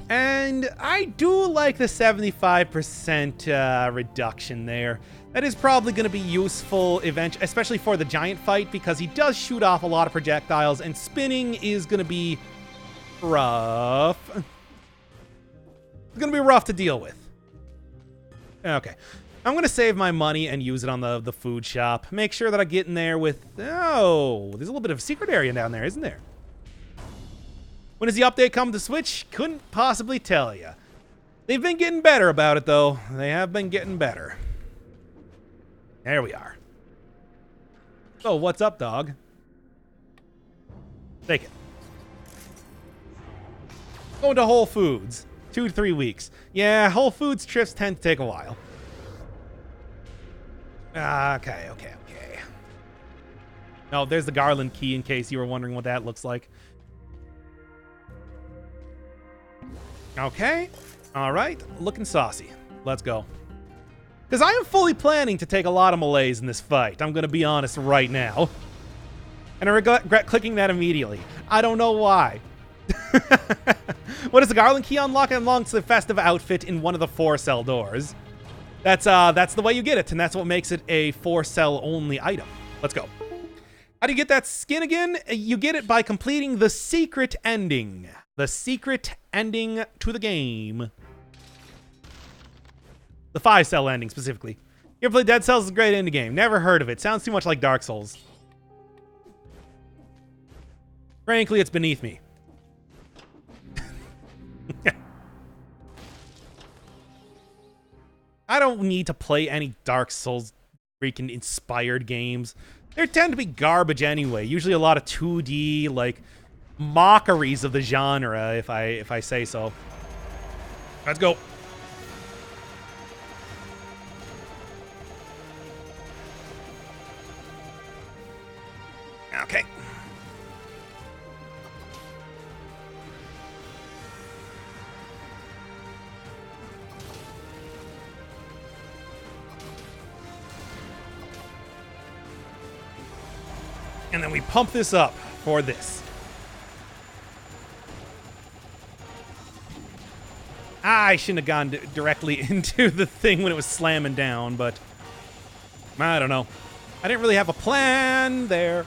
And I do like the 75% reduction there. That is probably going to be useful eventually, especially for the giant fight, because he does shoot off a lot of projectiles, and spinning is going to be rough. It's going to be rough to deal with. Okay. I'm going to save my money and use it on the food shop. Make sure that I get in there with... Oh, there's a little bit of a secret area down there, isn't there? When does the update come to Switch? Couldn't possibly tell you. They've been getting better about it, though. They have been getting better. There we are. So, what's up, dog? Take it. Going to Whole Foods. 2 to 3 weeks. Yeah, Whole Foods trips tend to take a while. Okay. Oh, there's the Garland key in case you were wondering what that looks like. Okay. All right. Looking saucy. Let's go. Because I am fully planning to take a lot of melees in this fight. I'm going to be honest right now. And I regret clicking that immediately. I don't know why. What does the Garland key unlock? It unlocks the festive outfit in one of the 4-cell doors. That's the way you get it, and that's what makes it a 4-cell only item. Let's go. How do you get that skin again? You get it by completing the secret ending. The secret ending to the game. The 5-cell ending, specifically. You ever played Dead Cells? It's a great indie game. Never heard of it. Sounds too much like Dark Souls. Frankly, it's beneath me. I don't need to play any Dark Souls freaking inspired games. They tend to be garbage anyway. Usually a lot of 2D, like, mockeries of the genre, if I say so. Let's go. Okay. And then we pump this up for this. I shouldn't have gone directly into the thing when it was slamming down, but I don't know. I didn't really have a plan there.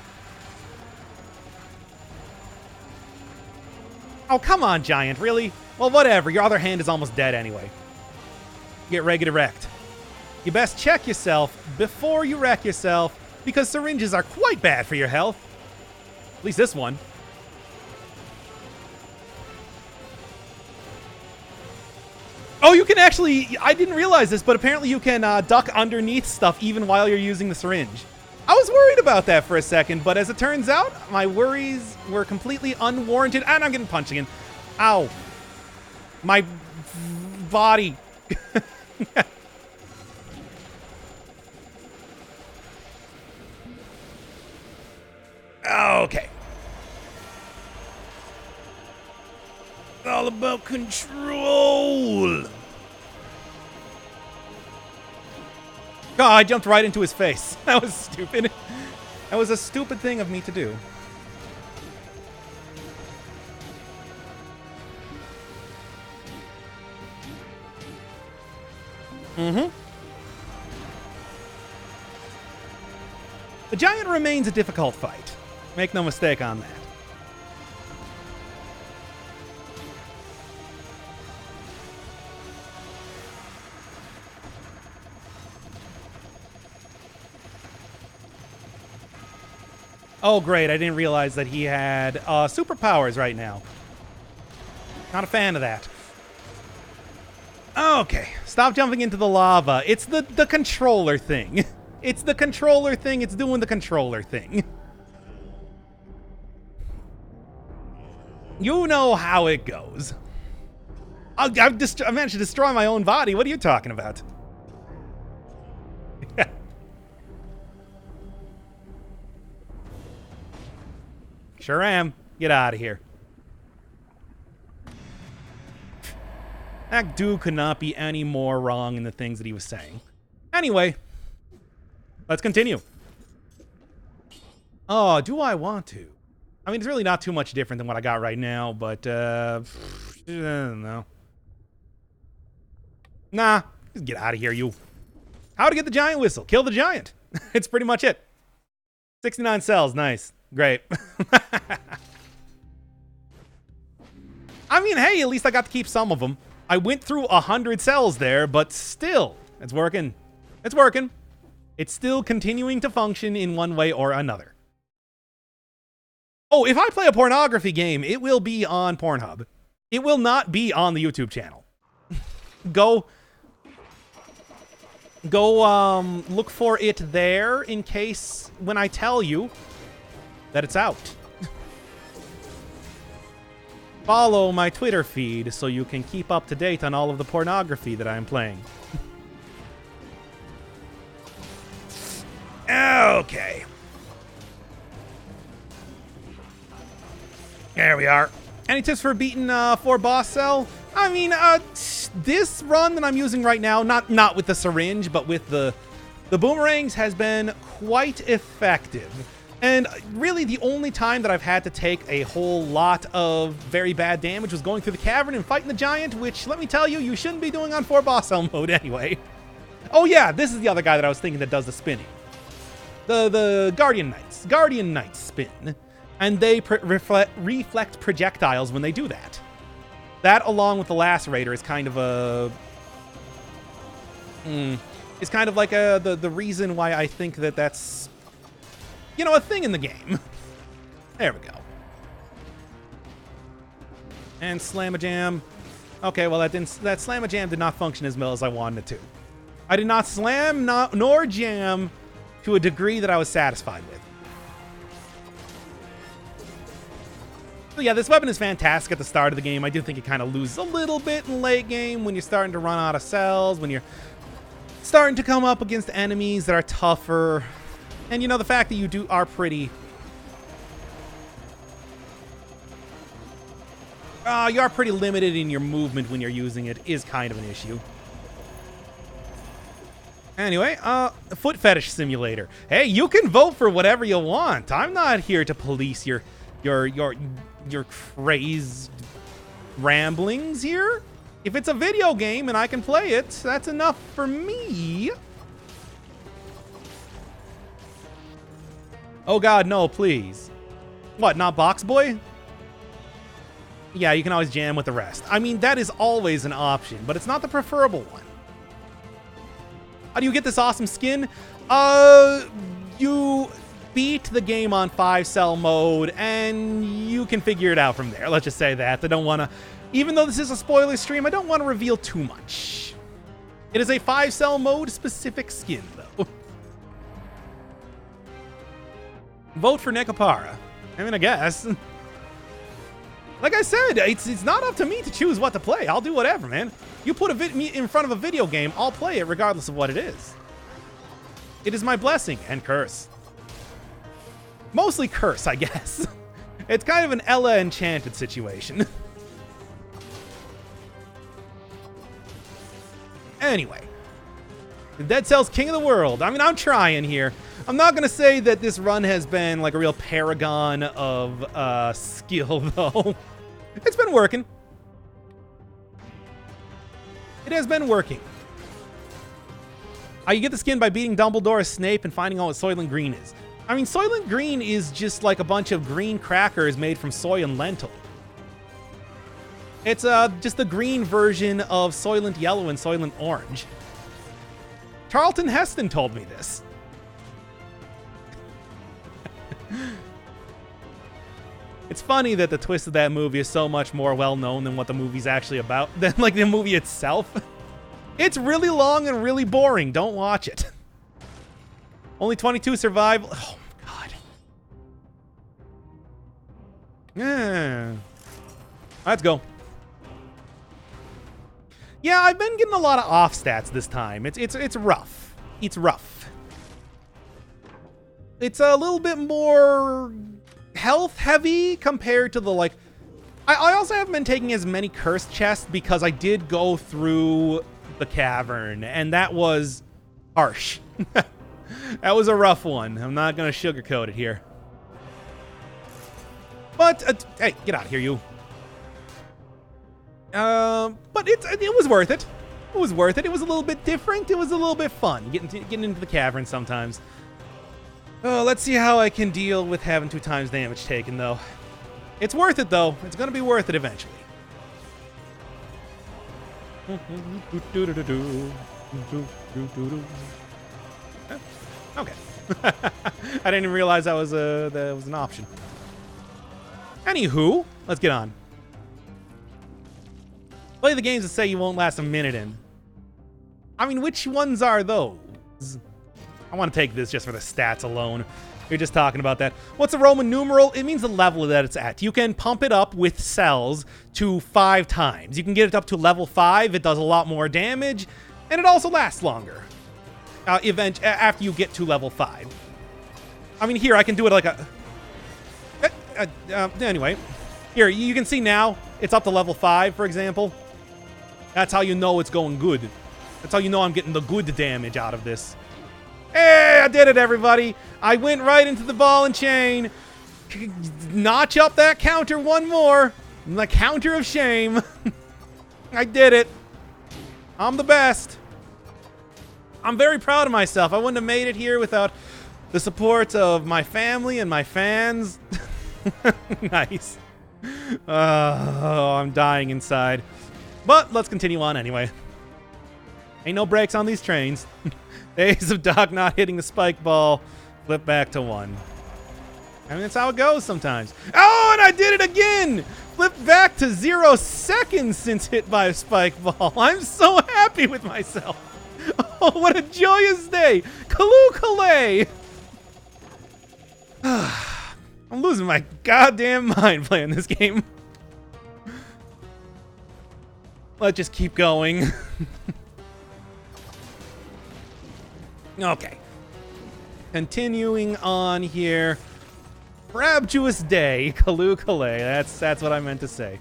Oh, come on, Giant, really? Well, whatever. Your other hand is almost dead anyway. Get ready to wrecked. You best check yourself before you wreck yourself, because syringes are quite bad for your health. At least this one. Oh, you can actually... I didn't realize this, but apparently you can duck underneath stuff even while you're using the syringe. I was worried about that for a second, but as it turns out, my worries were completely unwarranted. And I'm getting punched again. Ow. My body. Okay. All about control. Oh, I jumped right into his face. That was stupid. That was a stupid thing of me to do. Mm-hmm. The Giant remains a difficult fight. Make no mistake on that. Oh, great. I didn't realize that he had superpowers right now. Not a fan of that. Okay. Stop jumping into the lava. It's the controller thing. It's the controller thing. It's doing the controller thing. You know how it goes. I managed to destroy my own body. What are you talking about? Sure am. Get out of here. That dude could not be any more wrong in the things that he was saying. Anyway, let's continue. Oh, do I want to? I mean, it's really not too much different than what I got right now, but, I don't know. Nah, just get out of here, you. How to get the giant whistle. Kill the giant. It's pretty much it. 69 cells. Nice. Great. I mean, hey, at least I got to keep some of them. I went through 100 cells there, but still, it's working. It's working. It's still continuing to function in one way or another. Oh, if I play a pornography game, it will be on Pornhub. It will not be on the YouTube channel. Go look for it there in case when I tell you that it's out. Follow my Twitter feed so you can keep up to date on all of the pornography that I'm playing. Okay. There we are. Any tips for beating 4 boss cell? I mean, this run that I'm using right now, not with the syringe, but with the boomerangs, has been quite effective. And really, the only time that I've had to take a whole lot of very bad damage was going through the cavern and fighting the giant, which, let me tell you, you shouldn't be doing on 4 boss cell mode anyway. Oh yeah, this is the other guy that I was thinking that does the spinning. the Guardian Knights spin, and they reflect projectiles when they do that. That, along with the Lacerator, is kind of a is kind of like the reason why I think that that's, you know, a thing in the game. There we go. And Slam-a-Jam. Okay, well that Slam-a-Jam did not function as well as I wanted it to. I did not slam nor jam to a degree that I was satisfied with. So yeah, this weapon is fantastic at the start of the game. I do think it kind of loses a little bit in late game when you're starting to run out of cells, when you're starting to come up against enemies that are tougher. And you know, the fact that you are pretty... you are pretty limited in your movement when you're using it is kind of an issue. Anyway, Foot Fetish Simulator. Hey, you can vote for whatever you want. I'm not here to police your crazed ramblings here. If it's a video game and I can play it, that's enough for me. Oh God, no, please. What, not Box Boy? Yeah, you can always jam with the rest. I mean, that is always an option, but it's not the preferable one. How do you get this awesome skin? You beat the game on 5-cell mode, and you can figure it out from there. Let's just say that. I don't want to... Even though this is a spoiler stream, I don't want to reveal too much. It is a 5-cell mode specific skin, though. Vote for Nekopara. I mean, I guess. Like I said, it's not up to me to choose what to play. I'll do whatever, man. You put me in front of a video game, I'll play it regardless of what it is. It is my blessing and curse. Mostly curse, I guess. It's kind of an Ella Enchanted situation. Anyway. Dead Cells King of the World. I mean, I'm trying here. I'm not going to say that this run has been like a real paragon of skill, though. It's been working. It has been working. You get the skin by beating Dumbledore as Snape and finding out what Soylent Green is. I mean, Soylent Green is just like a bunch of green crackers made from soy and lentil. It's just the green version of Soylent Yellow and Soylent Orange. Charlton Heston told me this. It's funny that the twist of that movie is so much more well-known than what the movie's actually about, than like the movie itself. It's really long and really boring. Don't watch it. Only 22 survive. Oh, God. Yeah. Let's go. Yeah, I've been getting a lot of off stats this time. It's rough. It's rough. It's a little bit more health heavy compared to the like... I also haven't been taking as many cursed chests because I did go through the cavern, and that was harsh. That was a rough one. I'm not going to sugarcoat it here. But, hey, get out of here, you. But it was worth it. It was worth it. It was a little bit different. It was a little bit fun getting into the cavern sometimes. Oh, let's see how I can deal with having 2 times damage taken, though. It's worth it, though. It's going to be worth it eventually. Okay. I didn't even realize that was an option. Anywho, let's get on. Play the games that say you won't last a minute in. I mean, which ones are those? I want to take this just for the stats alone. You're just talking about that. What's a Roman numeral? It means the level that it's at. You can pump it up with cells to 5 times. You can get it up to level 5. It does a lot more damage, and it also lasts longer. After you get to level 5. I mean, here, I can do it like a... anyway. Here, you can see now, it's up to level 5, for example. That's how you know it's going good. That's how you know I'm getting the good damage out of this. Hey, I did it, everybody. I went right into the ball and chain. Notch up that counter one more. The counter of shame. I did it. I'm the best. I'm very proud of myself. I wouldn't have made it here without the support of my family and my fans. Nice. Oh, I'm dying inside. But let's continue on anyway. Ain't no brakes on these trains. Days of Doc not hitting the spike ball. Flip back to 1. I mean, that's how it goes sometimes. Oh, and I did it again! Flip back to 0 seconds since hit by a spike ball. I'm so happy with myself. Oh, what a joyous day. Kalu Kalay. I'm losing my goddamn mind playing this game. Let's just keep going. Okay. Continuing on here. Rapturous day, Kalu Kalay. That's what I meant to say.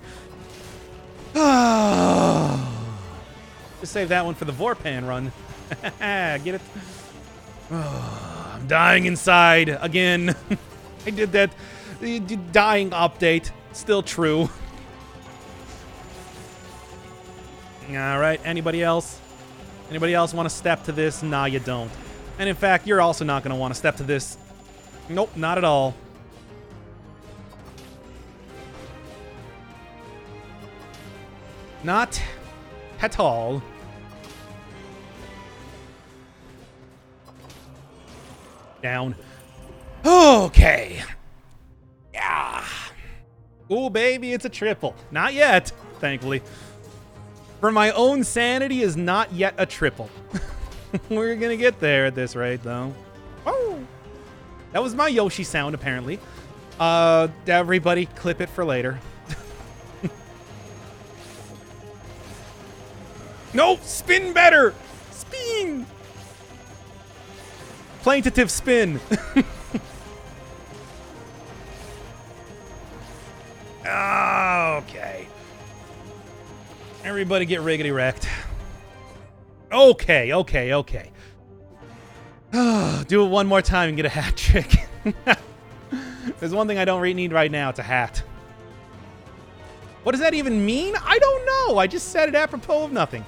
Just save that one for the Vorpan run. Get it? I'm dying inside again. I did that. The dying update. Still true. All right. Anybody else? Anybody else want to step to this? Nah, you don't. And in fact, you're also not going to want to step to this. Nope, not at all. Not at all. Down. Okay. Yeah. Ooh, baby, it's a triple. Not yet, thankfully. For my own sanity is not yet a triple. We're gonna get there at this rate, though. Oh, that was my Yoshi sound, apparently. Everybody, clip it for later. No, spin better. Spin. Plaintive spin. Okay. Everybody get riggedy wrecked. Okay. Do it one more time and get a hat trick. There's one thing I don't really need right now. It's a hat. What does that even mean? I don't know. I just said it apropos of nothing.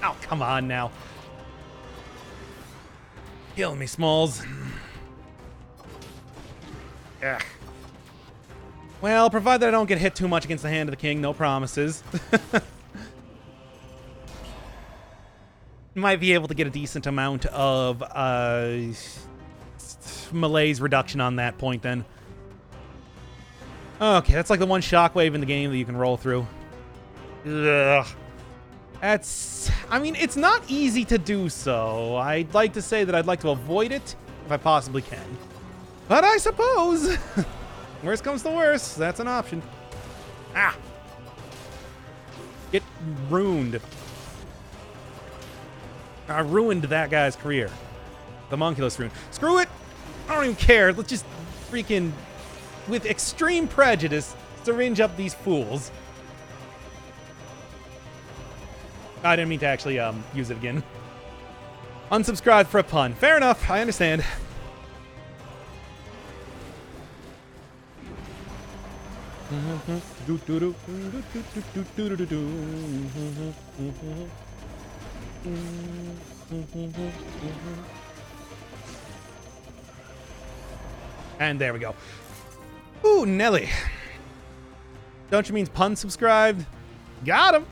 Oh, come on now. Kill me, Smalls. Ugh. Well, provided I don't get hit too much against the hand of the king, no promises. Might be able to get a decent amount of malaise reduction on that point then. Okay, that's like the one shockwave in the game that you can roll through. Ugh. I mean, it's not easy to do so. I'd like to say that I'd like to avoid it if I possibly can. But I suppose, worst comes to worst, that's an option. Ah! Get ruined. I ruined that guy's career. The Monculus rune. Screw it! I don't even care. Let's just freaking, with extreme prejudice, syringe up these fools. I didn't mean to actually use it again. Unsubscribed for a pun. Fair enough. I understand. And there we go. Ooh, Nelly. Don't you mean pun subscribed? Got him.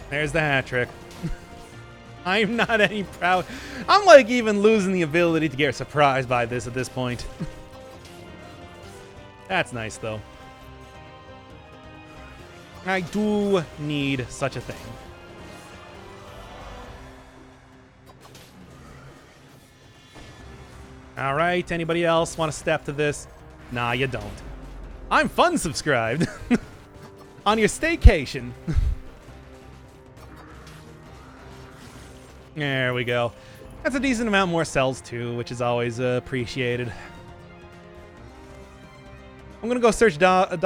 There's the hat trick. I'm not any proud. I'm like even losing the ability to get surprised by this at this point. That's nice though. I do need such a thing. All right, anybody else want to step to this? Nah, you don't. I'm fun subscribed. On your staycation. There we go. That's a decent amount more cells too, which is always appreciated. I'm gonna go search Doc.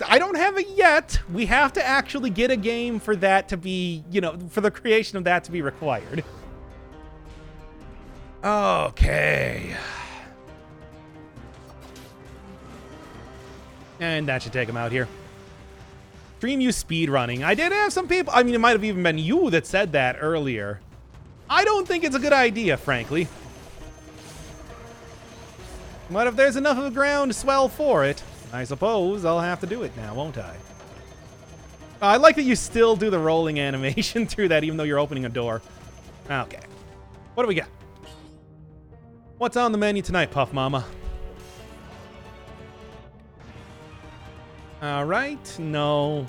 I don't have it yet. We have to actually get a game for that to be, you know, for the creation of that to be required. Okay. And that should take him out here. Stream you speed running. I did have some people, I mean, it might have even been you that said that earlier. I don't think it's a good idea, frankly. But if there's enough of a ground swell for it, I suppose I'll have to do it now, won't I? I like that you still do the rolling animation through that, even though you're opening a door. Okay. What do we got? What's on the menu tonight, Puff Mama? All right. No.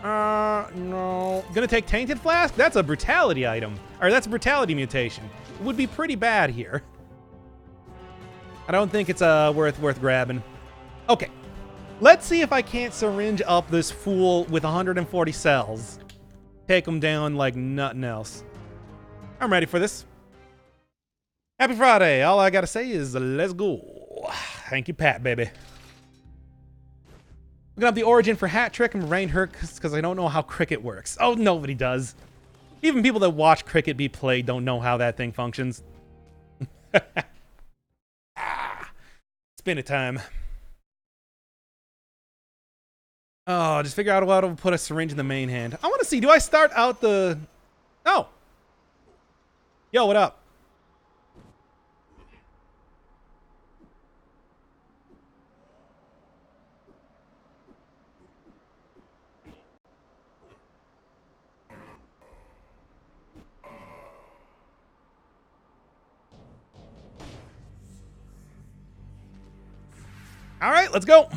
No. Gonna take Tainted Flask? That's a brutality item. Or that's a brutality mutation. It would be pretty bad here. I don't think it's worth grabbing. Okay. Let's see if I can't syringe up this fool with 140 cells. Take him down like nothing else. I'm ready for this. Happy Friday. All I gotta say is let's go. Thank you, Pat, baby. Looking up the origin for Hat Trick and Rain Hurt because I don't know how cricket works. Oh, nobody does. Even people that watch cricket be played don't know how that thing functions. Spin it time. Oh, just figure out how to put a syringe in the main hand. I want to see, do I start out the... Oh. Yo, what up? All right, let's go.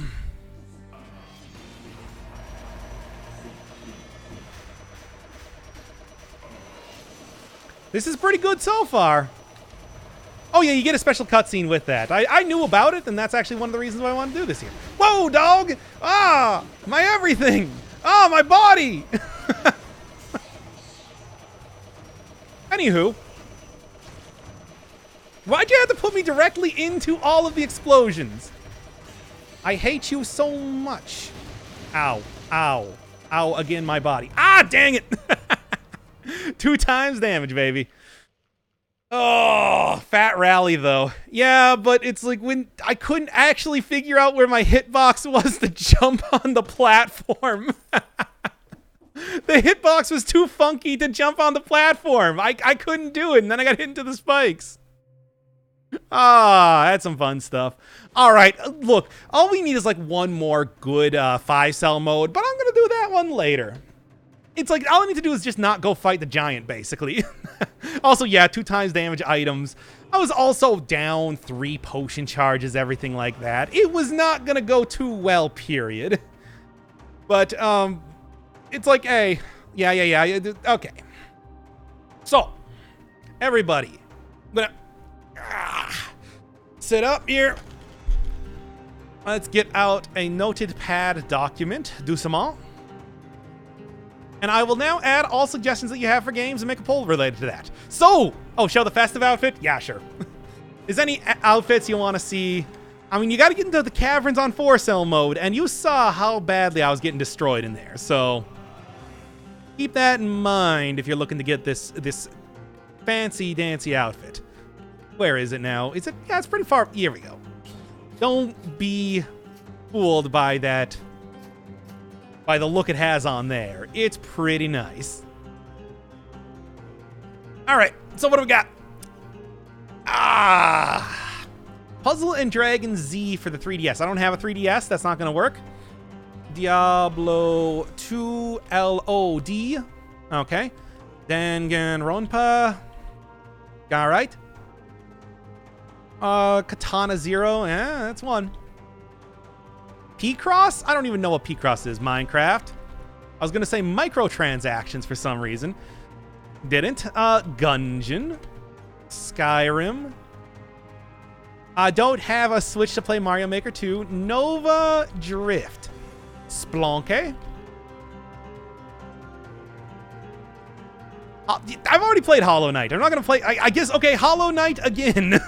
This is pretty good so far. Oh yeah, you get a special cutscene with that. I knew about it, and that's actually one of the reasons why I want to do this here. Whoa, dog! Ah, my everything! Ah, my body! Anywho. Why'd you have to put me directly into all of the explosions? I hate you so much. Ow, ow, ow, again, my body. Ah, dang it! 2 times damage, baby. Oh, fat rally, though. Yeah, but it's like when I couldn't actually figure out where my hitbox was to jump on the platform. The hitbox was too funky to jump on the platform. I couldn't do it, and then I got hit into the spikes. Ah, that's some fun stuff. All right, look, all we need is like one more good 5-cell mode, but I'm going to do that one later. It's like, all I need to do is just not go fight the giant, basically. Also, yeah, 2 times damage items. I was also down 3 potion charges, everything like that. It was not going to go too well, period. But, it's like, hey, yeah, okay. So, everybody, I'm gonna sit up here. Let's get out a noted pad document, doucement. And I will now add all suggestions that you have for games and make a poll related to that. So, oh, show the festive outfit? Yeah, sure. Is any outfits you want to see? I mean, you got to get into the caverns on 4-cell mode, and you saw how badly I was getting destroyed in there. So, keep that in mind if you're looking to get this fancy dancy outfit. Where is it now? Is it? Yeah, it's pretty far. Here we go. Don't be fooled by that. By the look it has on there. It's pretty nice. All right, so what do we got? Puzzle and Dragon Z for the 3DS. I don't have a 3DS. That's not going to work. Diablo 2 LOD. Okay. Danganronpa. All right. Katana Zero. Yeah, that's one. P-Cross? I don't even know what P-Cross is. Minecraft. I was going to say microtransactions for some reason. Didn't. Gungeon. Skyrim. I don't have a Switch to play Mario Maker 2. Nova Drift. Spelunky. I've already played Hollow Knight. I'm not going to play... I guess, okay, Hollow Knight again.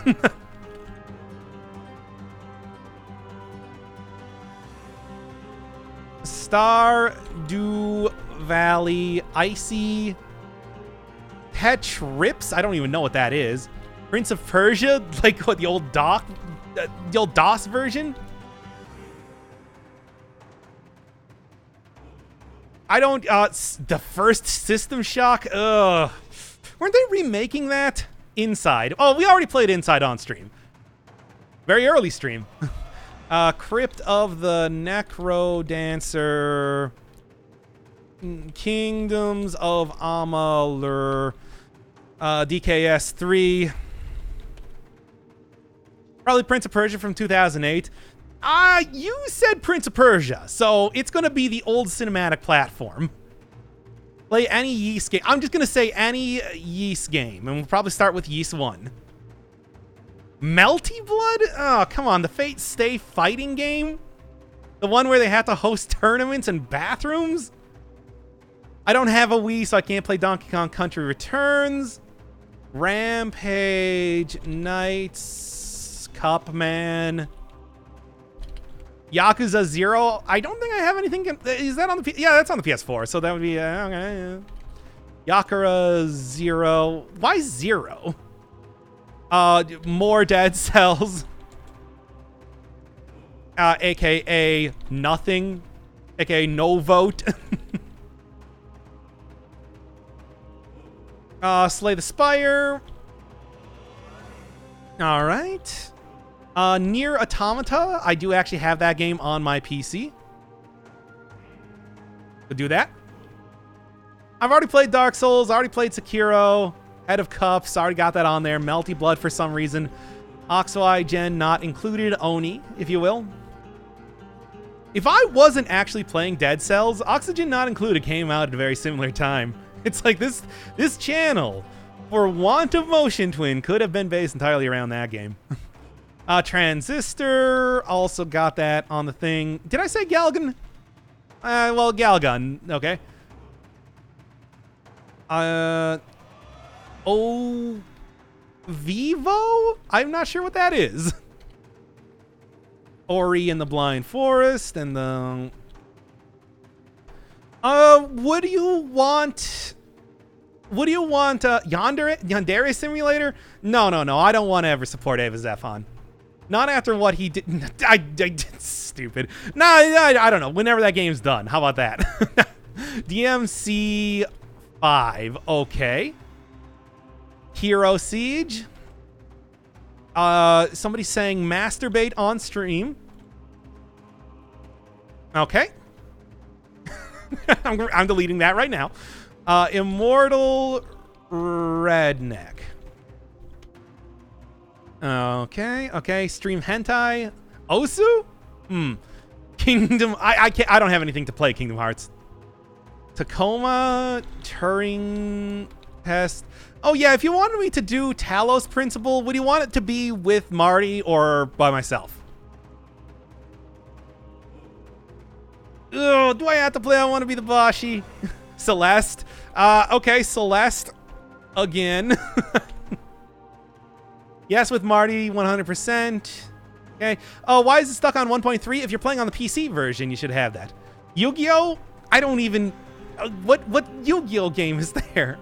Stardew Valley, Icy, Tetrips. I don't even know what that is. Prince of Persia, like what the old DOS version. I don't, the first System Shock, ugh. Weren't they remaking that? Inside. Oh, we already played Inside on stream. Very early stream. Crypt of the Necrodancer. Kingdoms of Amalur. DKS 3. Probably Prince of Persia from 2008. You said Prince of Persia, so it's going to be the old cinematic platform. Play any Yeast game. I'm just going to say any Yeast game, and we'll probably start with Yeast 1. Melty Blood? Oh, come on. The Fate Stay fighting game? The one where they have to host tournaments and bathrooms? I don't have a Wii, so I can't play Donkey Kong Country Returns. Rampage, Knights, Cupman, Yakuza 0. I don't think I have anything. Is that on the yeah, that's on the PS4. So that would be okay. Yakuza 0. Why 0? More Dead Cells. AKA nothing. AKA no vote. Slay the Spire. All right. Nier Automata. I do actually have that game on my PC. To do that. I've already played Dark Souls. Already played Sekiro. Head of Cups. Already got that on there. Melty Blood for some reason. Oxoi Gen not included. Oni, if you will. If I wasn't actually playing Dead Cells, Oxygen Not Included came out at a very similar time. It's like this channel, for want of Motion Twin, could have been based entirely around that game. Transistor, also got that on the thing. Did I say Galgun? Well, Galgun, okay. Oh, Vivo? I'm not sure what that is. Ori and the Blind Forest, and the... Would you want Yandere Simulator? No. I don't want to ever support Eva Zephon. Not after what he did. I stupid. No, I don't know. Whenever that game's done. How about that? DMC 5. Okay. Hero Siege. Somebody saying masturbate on stream. Okay. I'm deleting that right now. Immortal Redneck. Okay. Stream hentai. Osu? Kingdom. I can't. I don't have anything to play Kingdom Hearts. Tacoma Turing Test. Oh yeah, if you wanted me to do Talos Principle, would you want it to be with Marty or by myself? Ugh, do I have to play I Want to Be the Boshi? Celeste. Okay, Celeste. Again. Yes, with Marty, 100%. Okay. Oh, why is it stuck on 1.3? If you're playing on the PC version, you should have that. Yu-Gi-Oh? I don't even... what Yu-Gi-Oh game is there?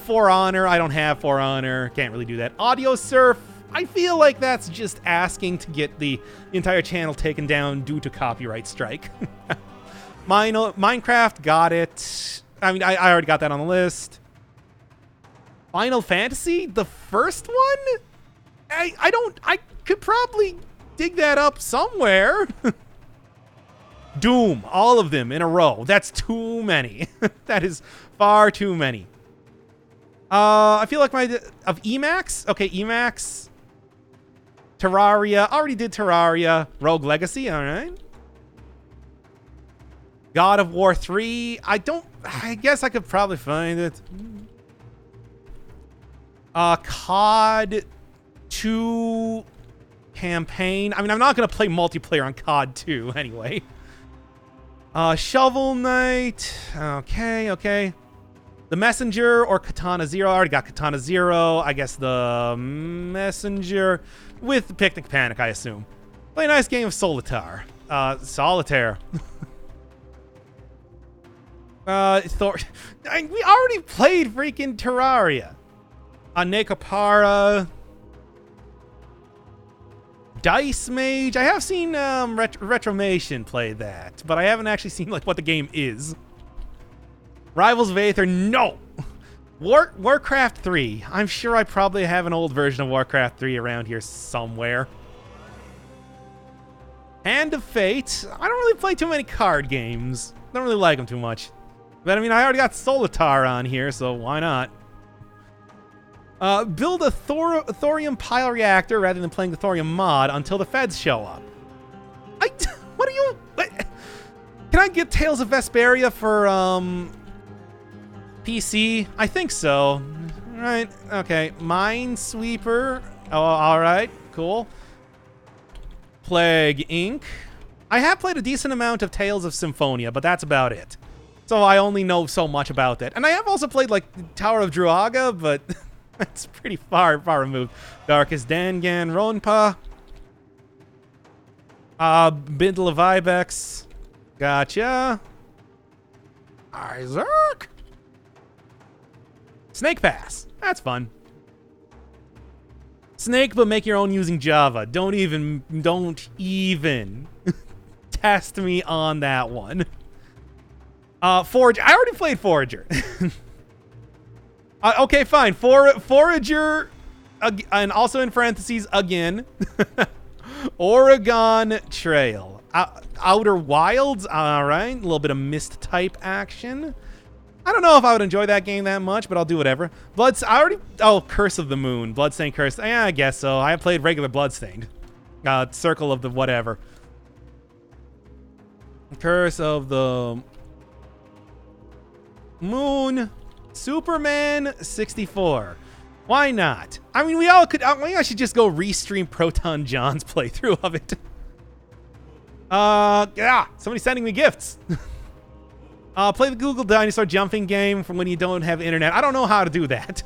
For Honor. I don't have For Honor. Can't really do that. Audio Surf. I feel like that's just asking to get the entire channel taken down due to copyright strike. Minecraft, got it. I mean, I already got that on the list. Final Fantasy, the first one? I could probably dig that up somewhere. Doom, all of them in a row. That's too many. That is far too many. I feel like of Emacs? Okay, Emacs. Terraria, already did Terraria. Rogue Legacy, all right. God of War 3, I guess I could probably find it. COD 2 campaign. I mean, I'm not going to play multiplayer on COD 2 anyway. Shovel Knight. Okay. The Messenger or Katana Zero. I already got Katana Zero. I guess the Messenger with the Picnic Panic, I assume. Play a nice game of Solitaire. Solitaire. Thor. We already played freaking Terraria. Nekopara. Dice Mage. I have seen Retromation play that, but I haven't actually seen like what the game is. Rivals of Aether, no. Warcraft 3. I'm sure I probably have an old version of Warcraft 3 around here somewhere. Hand of Fate. I don't really play too many card games. Don't really like them too much. But I mean, I already got Solitar on here, so why not? Build a thorium pile reactor rather than playing the thorium mod until the feds show up. What are you... What? Can I get Tales of Vesperia for, PC? I think so. Right, okay. Minesweeper. Oh, alright, cool. Plague Inc. I have played a decent amount of Tales of Symphonia, but that's about it. So I only know so much about that. And I have also played, like, Tower of Druaga, but that's pretty far removed. Darkest Danganronpa. Bindle of Ibex. Gotcha. Isaac. Snake Pass. That's fun. Snake, but make your own using Java. Don't even test me on that one. Forager. I already played Forager. Okay, fine. Forager, and also in parentheses, again. Oregon Trail. Outer Wilds, alright. A little bit of Mist type action. I don't know if I would enjoy that game that much, but I'll do whatever. Curse of the Moon. Bloodstained Curse. Yeah, I guess so. I played regular Bloodstained. Circle of the whatever. Curse of the Moon. Superman 64. Why not? I mean, we all could. Maybe I should just go restream Proton John's playthrough of it. Yeah, somebody's sending me gifts. Play the Google Dinosaur jumping game from when you don't have internet. I don't know how to do that.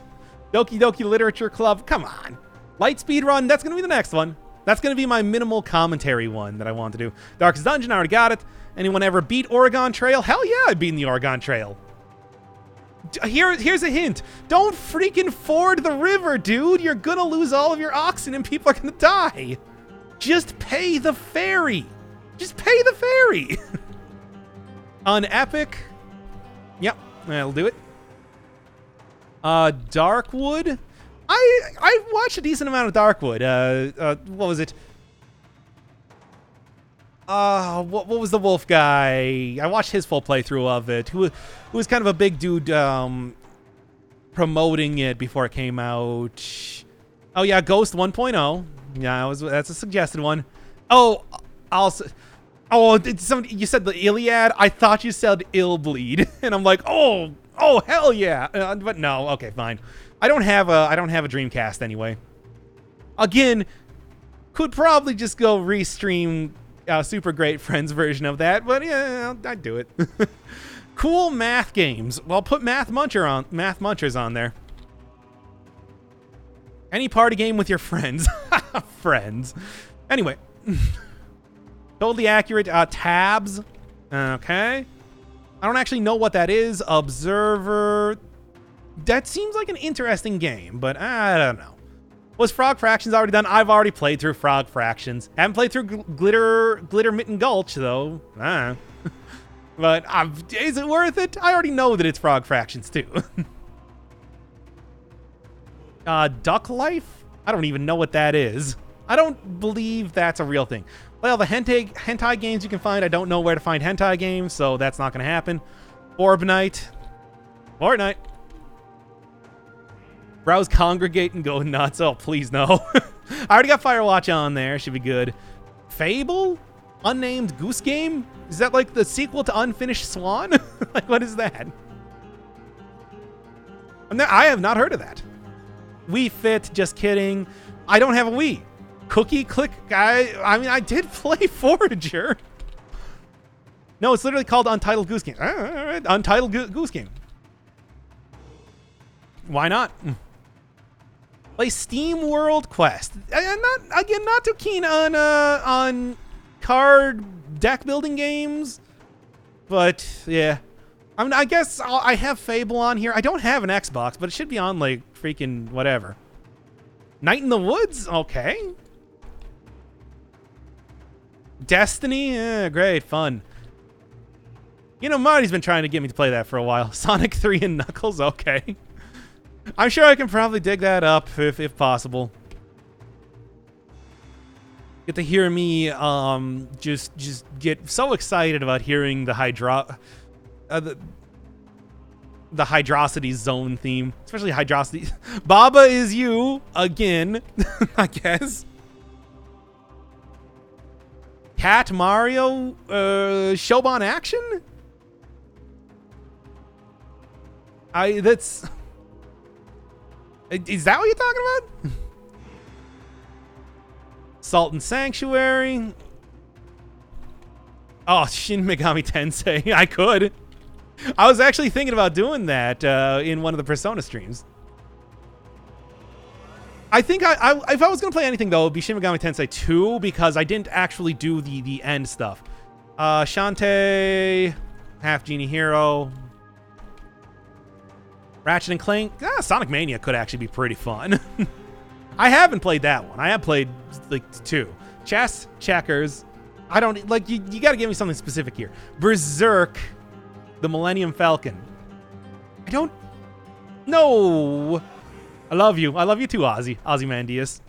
Doki Doki Literature Club. Come on. Lightspeed Run. That's going to be the next one. That's going to be my minimal commentary one that I want to do. Darkest Dungeon. I already got it. Anyone ever beat Oregon Trail? Hell yeah, I've beaten the Oregon Trail. Here's a hint. Don't freaking ford the river, dude. You're going to lose all of your oxen and people are going to die. Just pay the ferry. Just pay the ferry. On Epic. Yep, that'll do it. Darkwood. I watched a decent amount of Darkwood. What was it? What was the wolf guy? I watched his full playthrough of it. Who was kind of a big dude promoting it before it came out. Oh yeah, Ghost 1.0. Yeah, that's a suggested one. Oh, also. Oh, you said the Iliad? I thought you said Illbleed, and I'm like, oh, hell yeah! But no, okay, fine. I don't have a Dreamcast anyway. Again, could probably just go restream Super Great Friends version of that, but yeah, I'd do it. Cool math games. Well, put Math Munchers on there. Any party game with your friends. Friends. Anyway. Totally accurate. Tabs. Okay. I don't actually know what that is. Observer. That seems like an interesting game, but I don't know. Was Frog Fractions already done? I've already played through Frog Fractions. Haven't played through Glitter Mitten Gulch, though. But is it worth it? I already know that it's Frog Fractions, too. Duck Life? I don't even know what that is. I don't believe that's a real thing. Well, the hentai games you can find, I don't know where to find hentai games, so that's not going to happen. Orb Night. Fortnite. Browse Congregate and go nuts. Oh, please no. I already got Firewatch on there. Should be good. Fable? Unnamed Goose Game? Is that like the sequel to Unfinished Swan? Like, what is that? I have not heard of that. Wii Fit, just kidding. I don't have a Wii. Cookie Click guy. I mean, I did play Forager. No, it's literally called Untitled Goose Game. All right. Untitled Goose Game. Why not? Play Steam World Quest. I'm not too keen on card deck building games, but yeah. I mean, I guess I have Fable on here. I don't have an Xbox, but it should be on like freaking whatever. Night in the Woods. Okay. Destiny, great fun. You know, Marty's been trying to get me to play that for a while. Sonic 3 and Knuckles? Okay. I'm sure I can probably dig that up if possible. Get to hear me just get so excited about hearing the Hydrocity Zone theme, especially Hydrocity. Baba is you again, I guess. Cat Mario Shoban Action? Is that what you're talking about? Sultan Sanctuary. Oh, Shin Megami Tensei. I could. I was actually thinking about doing that in one of the Persona streams. I think if I was going to play anything, though, it would be Shin Megami Tensei 2, because I didn't actually do the end stuff. Shantae, Half Genie Hero, Ratchet and Clank. Sonic Mania could actually be pretty fun. I haven't played that one. I have played, like, 2. Chess, Checkers. I don't, like, you got to give me something specific here. Berserk, the Millennium Falcon. I don't know. I love you. I love you too, Ozymandias.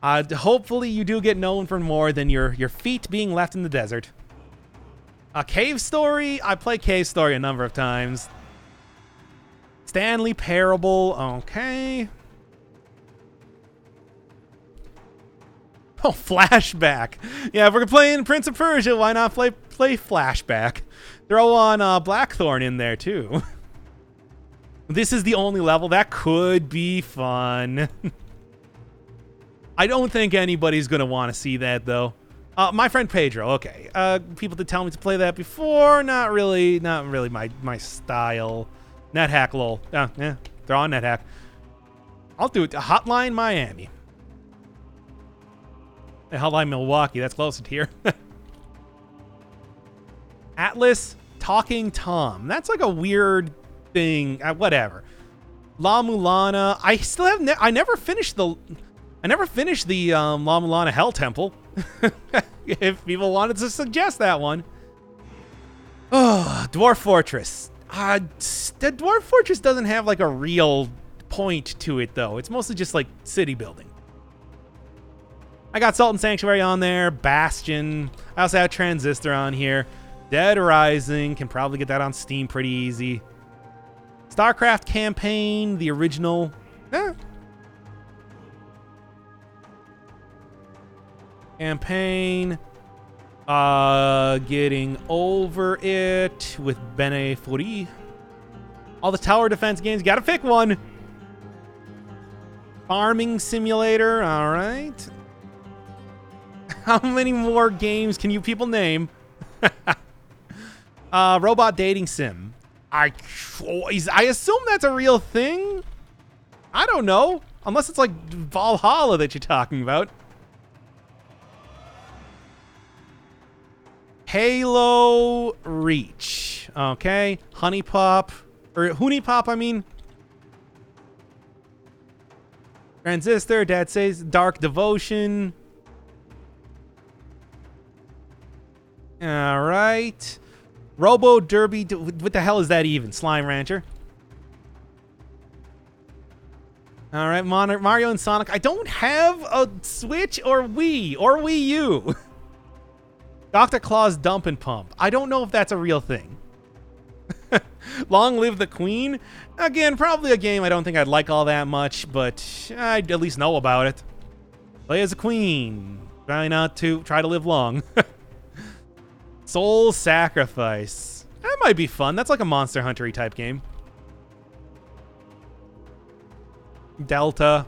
Hopefully you do get known for more than your feet being left in the desert. Cave Story. I played Cave Story a number of times. Stanley Parable. Okay. Oh, Flashback. Yeah, if we're playing Prince of Persia, why not play Flashback? Throw on Blackthorn in there, too. This is the only level. That could be fun. I don't think anybody's going to want to see that, though. My friend Pedro, okay. People did tell me to play that before. Not really my style. NetHack, lol. Yeah, throw on NetHack. I'll do it. Hotline Miami. Hotline Milwaukee, that's closer to here. Atlas Talking Tom. That's like a weird thing. Whatever. La Mulana. I still have. I never finished the La Mulana Hell Temple. If people wanted to suggest that one. Oh, Dwarf Fortress. The Dwarf Fortress doesn't have like a real point to it, though. It's mostly just like city building. I got Sultan Sanctuary on there, Bastion. I also have Transistor on here. Dead Rising, can probably get that on Steam pretty easy. StarCraft Campaign, the original. Campaign. Getting over it with Bene Furi. All the tower defense games, gotta pick one. Farming Simulator, all right. How many more games can you people name? Robot Dating Sim. I assume that's a real thing. I don't know. Unless it's like Valhalla that you're talking about. Halo Reach. Okay. Honey Pop. Or Honey Pop, I mean. Transistor, Dad Says, Dark Devotion. All right. Robo Derby. What the hell is that even? Slime Rancher. All right. Mario and Sonic. I don't have a Switch or Wii or Wii U. Dr. Claus Dump and Pump. I don't know if that's a real thing. Long Live the Queen. Again, probably a game I don't think I'd like all that much, but I'd at least know about it. Play as a queen. Try to live long. Soul Sacrifice. That might be fun. That's like a Monster Hunter-y type game. Delta.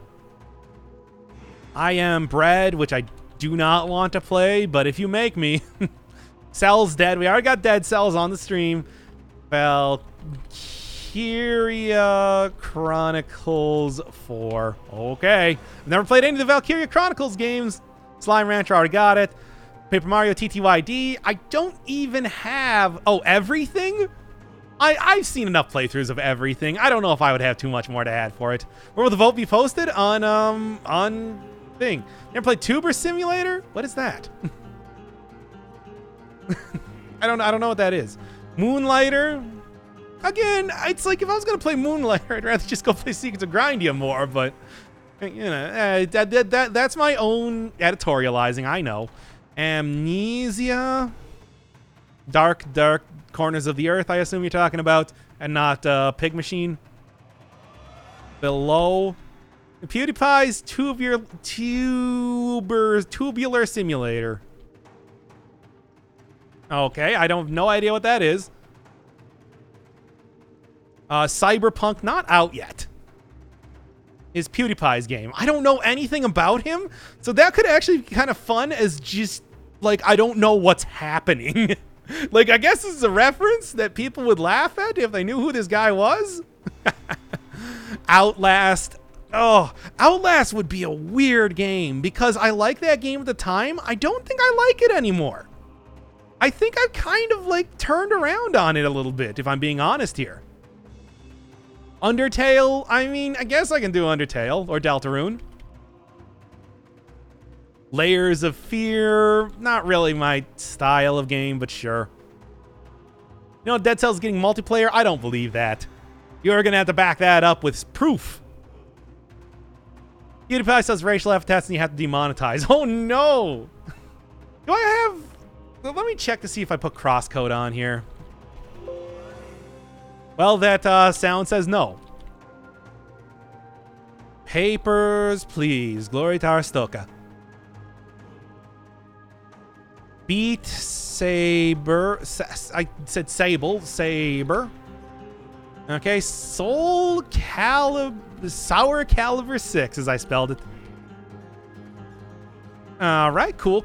I Am Bread, which I do not want to play, but if you make me. Cell's Dead. We already got Dead Cells on the stream. Valkyria Chronicles 4. Okay. I've never played any of the Valkyria Chronicles games. Slime Rancher, already got it. Paper Mario TTYD. I don't even have... Oh, everything? I've seen enough playthroughs of everything. I don't know if I would have too much more to add for it. Where will the vote be posted? On thing. Never played Tuber Simulator? What is that? I don't know what that is. Moonlighter. Again, it's like if I was gonna play Moonlighter, I'd rather just go play Secrets of Grindia more. But you know, that's my own editorializing. I know. Amnesia. Dark corners of the earth. I assume you're talking about, and not Pig Machine. Below. PewDiePie's tubular simulator. Okay, I don't no idea what that is. Cyberpunk, not out yet. Is PewDiePie's game. I don't know anything about him, so that could actually be kind of fun as just like I don't know what's happening. Like I guess this is a reference that people would laugh at if they knew who this guy was. Outlast. Oh, Outlast would be a weird game because I like that game at the time. I don't think I like it anymore. I think I've kind of like turned around on it a little bit, if I'm being honest here. Undertale, I mean, I guess I can do Undertale or Deltarune. Layers of Fear, not really my style of game, but sure. You know, Dead Cells getting multiplayer? I don't believe that. You're gonna have to back that up with proof. PewDiePie says racial epithets and you have to demonetize. Oh no! Do I have... Well, let me check to see if I put crosscode on here. Well, that sound says no. Papers, please. Glory to Aristoka. Beat Saber. I said Sable. Saber. Okay, Soul Calibur. Sour Calibur 6, as I spelled it. All right, cool.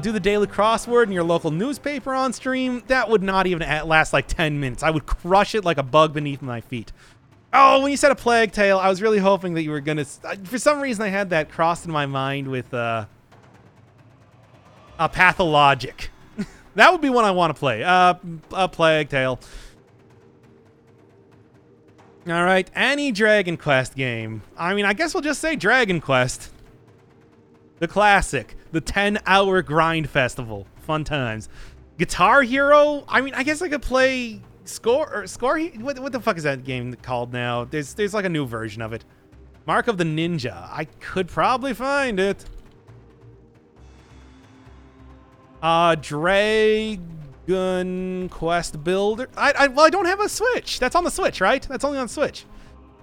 Do the daily crossword in your local newspaper on stream. That would not even last like 10 minutes. I would crush it like a bug beneath my feet. Oh, when you said a Plague Tale, I was really hoping that you were going to... For some reason, I had that crossed in my mind with a Pathologic. That would be one I want to play. A Plague Tale. All right, any Dragon Quest game. I mean, I guess we'll just say Dragon Quest. The classic. The 10-hour grind festival. Fun times. Guitar Hero. I mean, I guess I could play Score. What the fuck is that game called now? There's like a new version of it. Mark of the Ninja. I could probably find it. Dragon Quest Builder. Well, I don't have a Switch. That's on the Switch, right? That's only on Switch.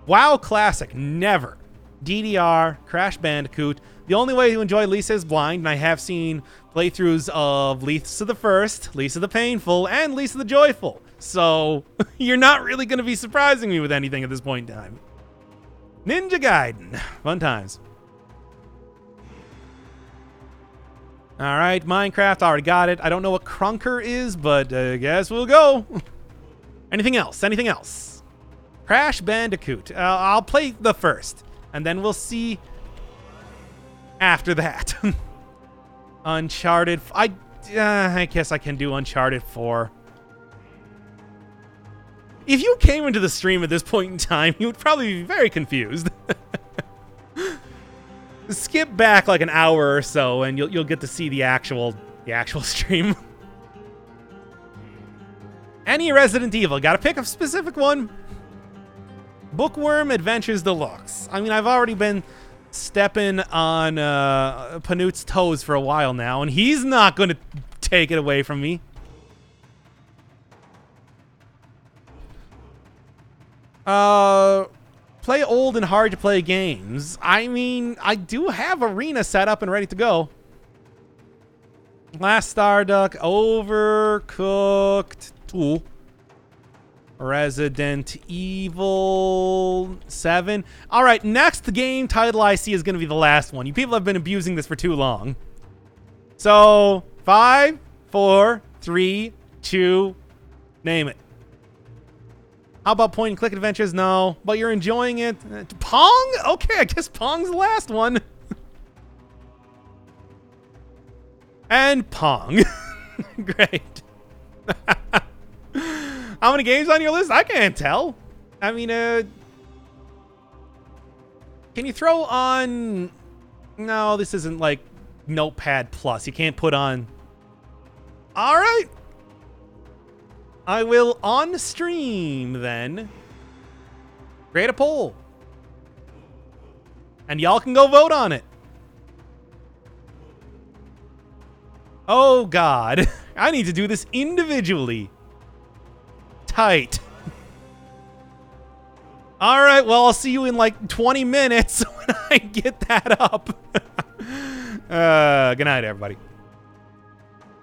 WoW Classic. Never. DDR. Crash Bandicoot. The only way to enjoy Lisa is Blind, and I have seen playthroughs of Lisa the First, Lisa the Painful, and Lisa the Joyful. So, you're not really going to be surprising me with anything at this point in time. Ninja Gaiden. Fun times. All right, Minecraft. Already got it. I don't know what Krunker is, but I guess we'll go. Anything else? Anything else? Crash Bandicoot. I'll play the first, and then we'll see after that. Uncharted. I guess I can do Uncharted 4. If you came into the stream at this point in time, you would probably be very confused. Skip back like an hour or so, and you'll get to see the actual stream. Any Resident Evil. Gotta pick a specific one. Bookworm Adventures Deluxe. I mean, I've already been stepping on Panute's toes for a while now, and he's not going to take it away from me. Play old and hard to play games. I mean, I do have Arena set up and ready to go. Last Starduck, Overcooked 2, Resident Evil 7. All right, next game title I see is going to be the last one. You people have been abusing this for too long. So, 5, 4, 3, 2, name it. How about point and click adventures? No, but you're enjoying it. Pong? Okay, I guess Pong's the last one. And Pong. Great. How many games on your list? I can't tell. I mean, can you throw on... No, this isn't like Notepad Plus. You can't put on... All right. I will, on stream, then, create a poll. And y'all can go vote on it. Oh, God. I need to do this individually. Tight. All right, well, I'll see you in like 20 minutes when I get that up. Good night, everybody.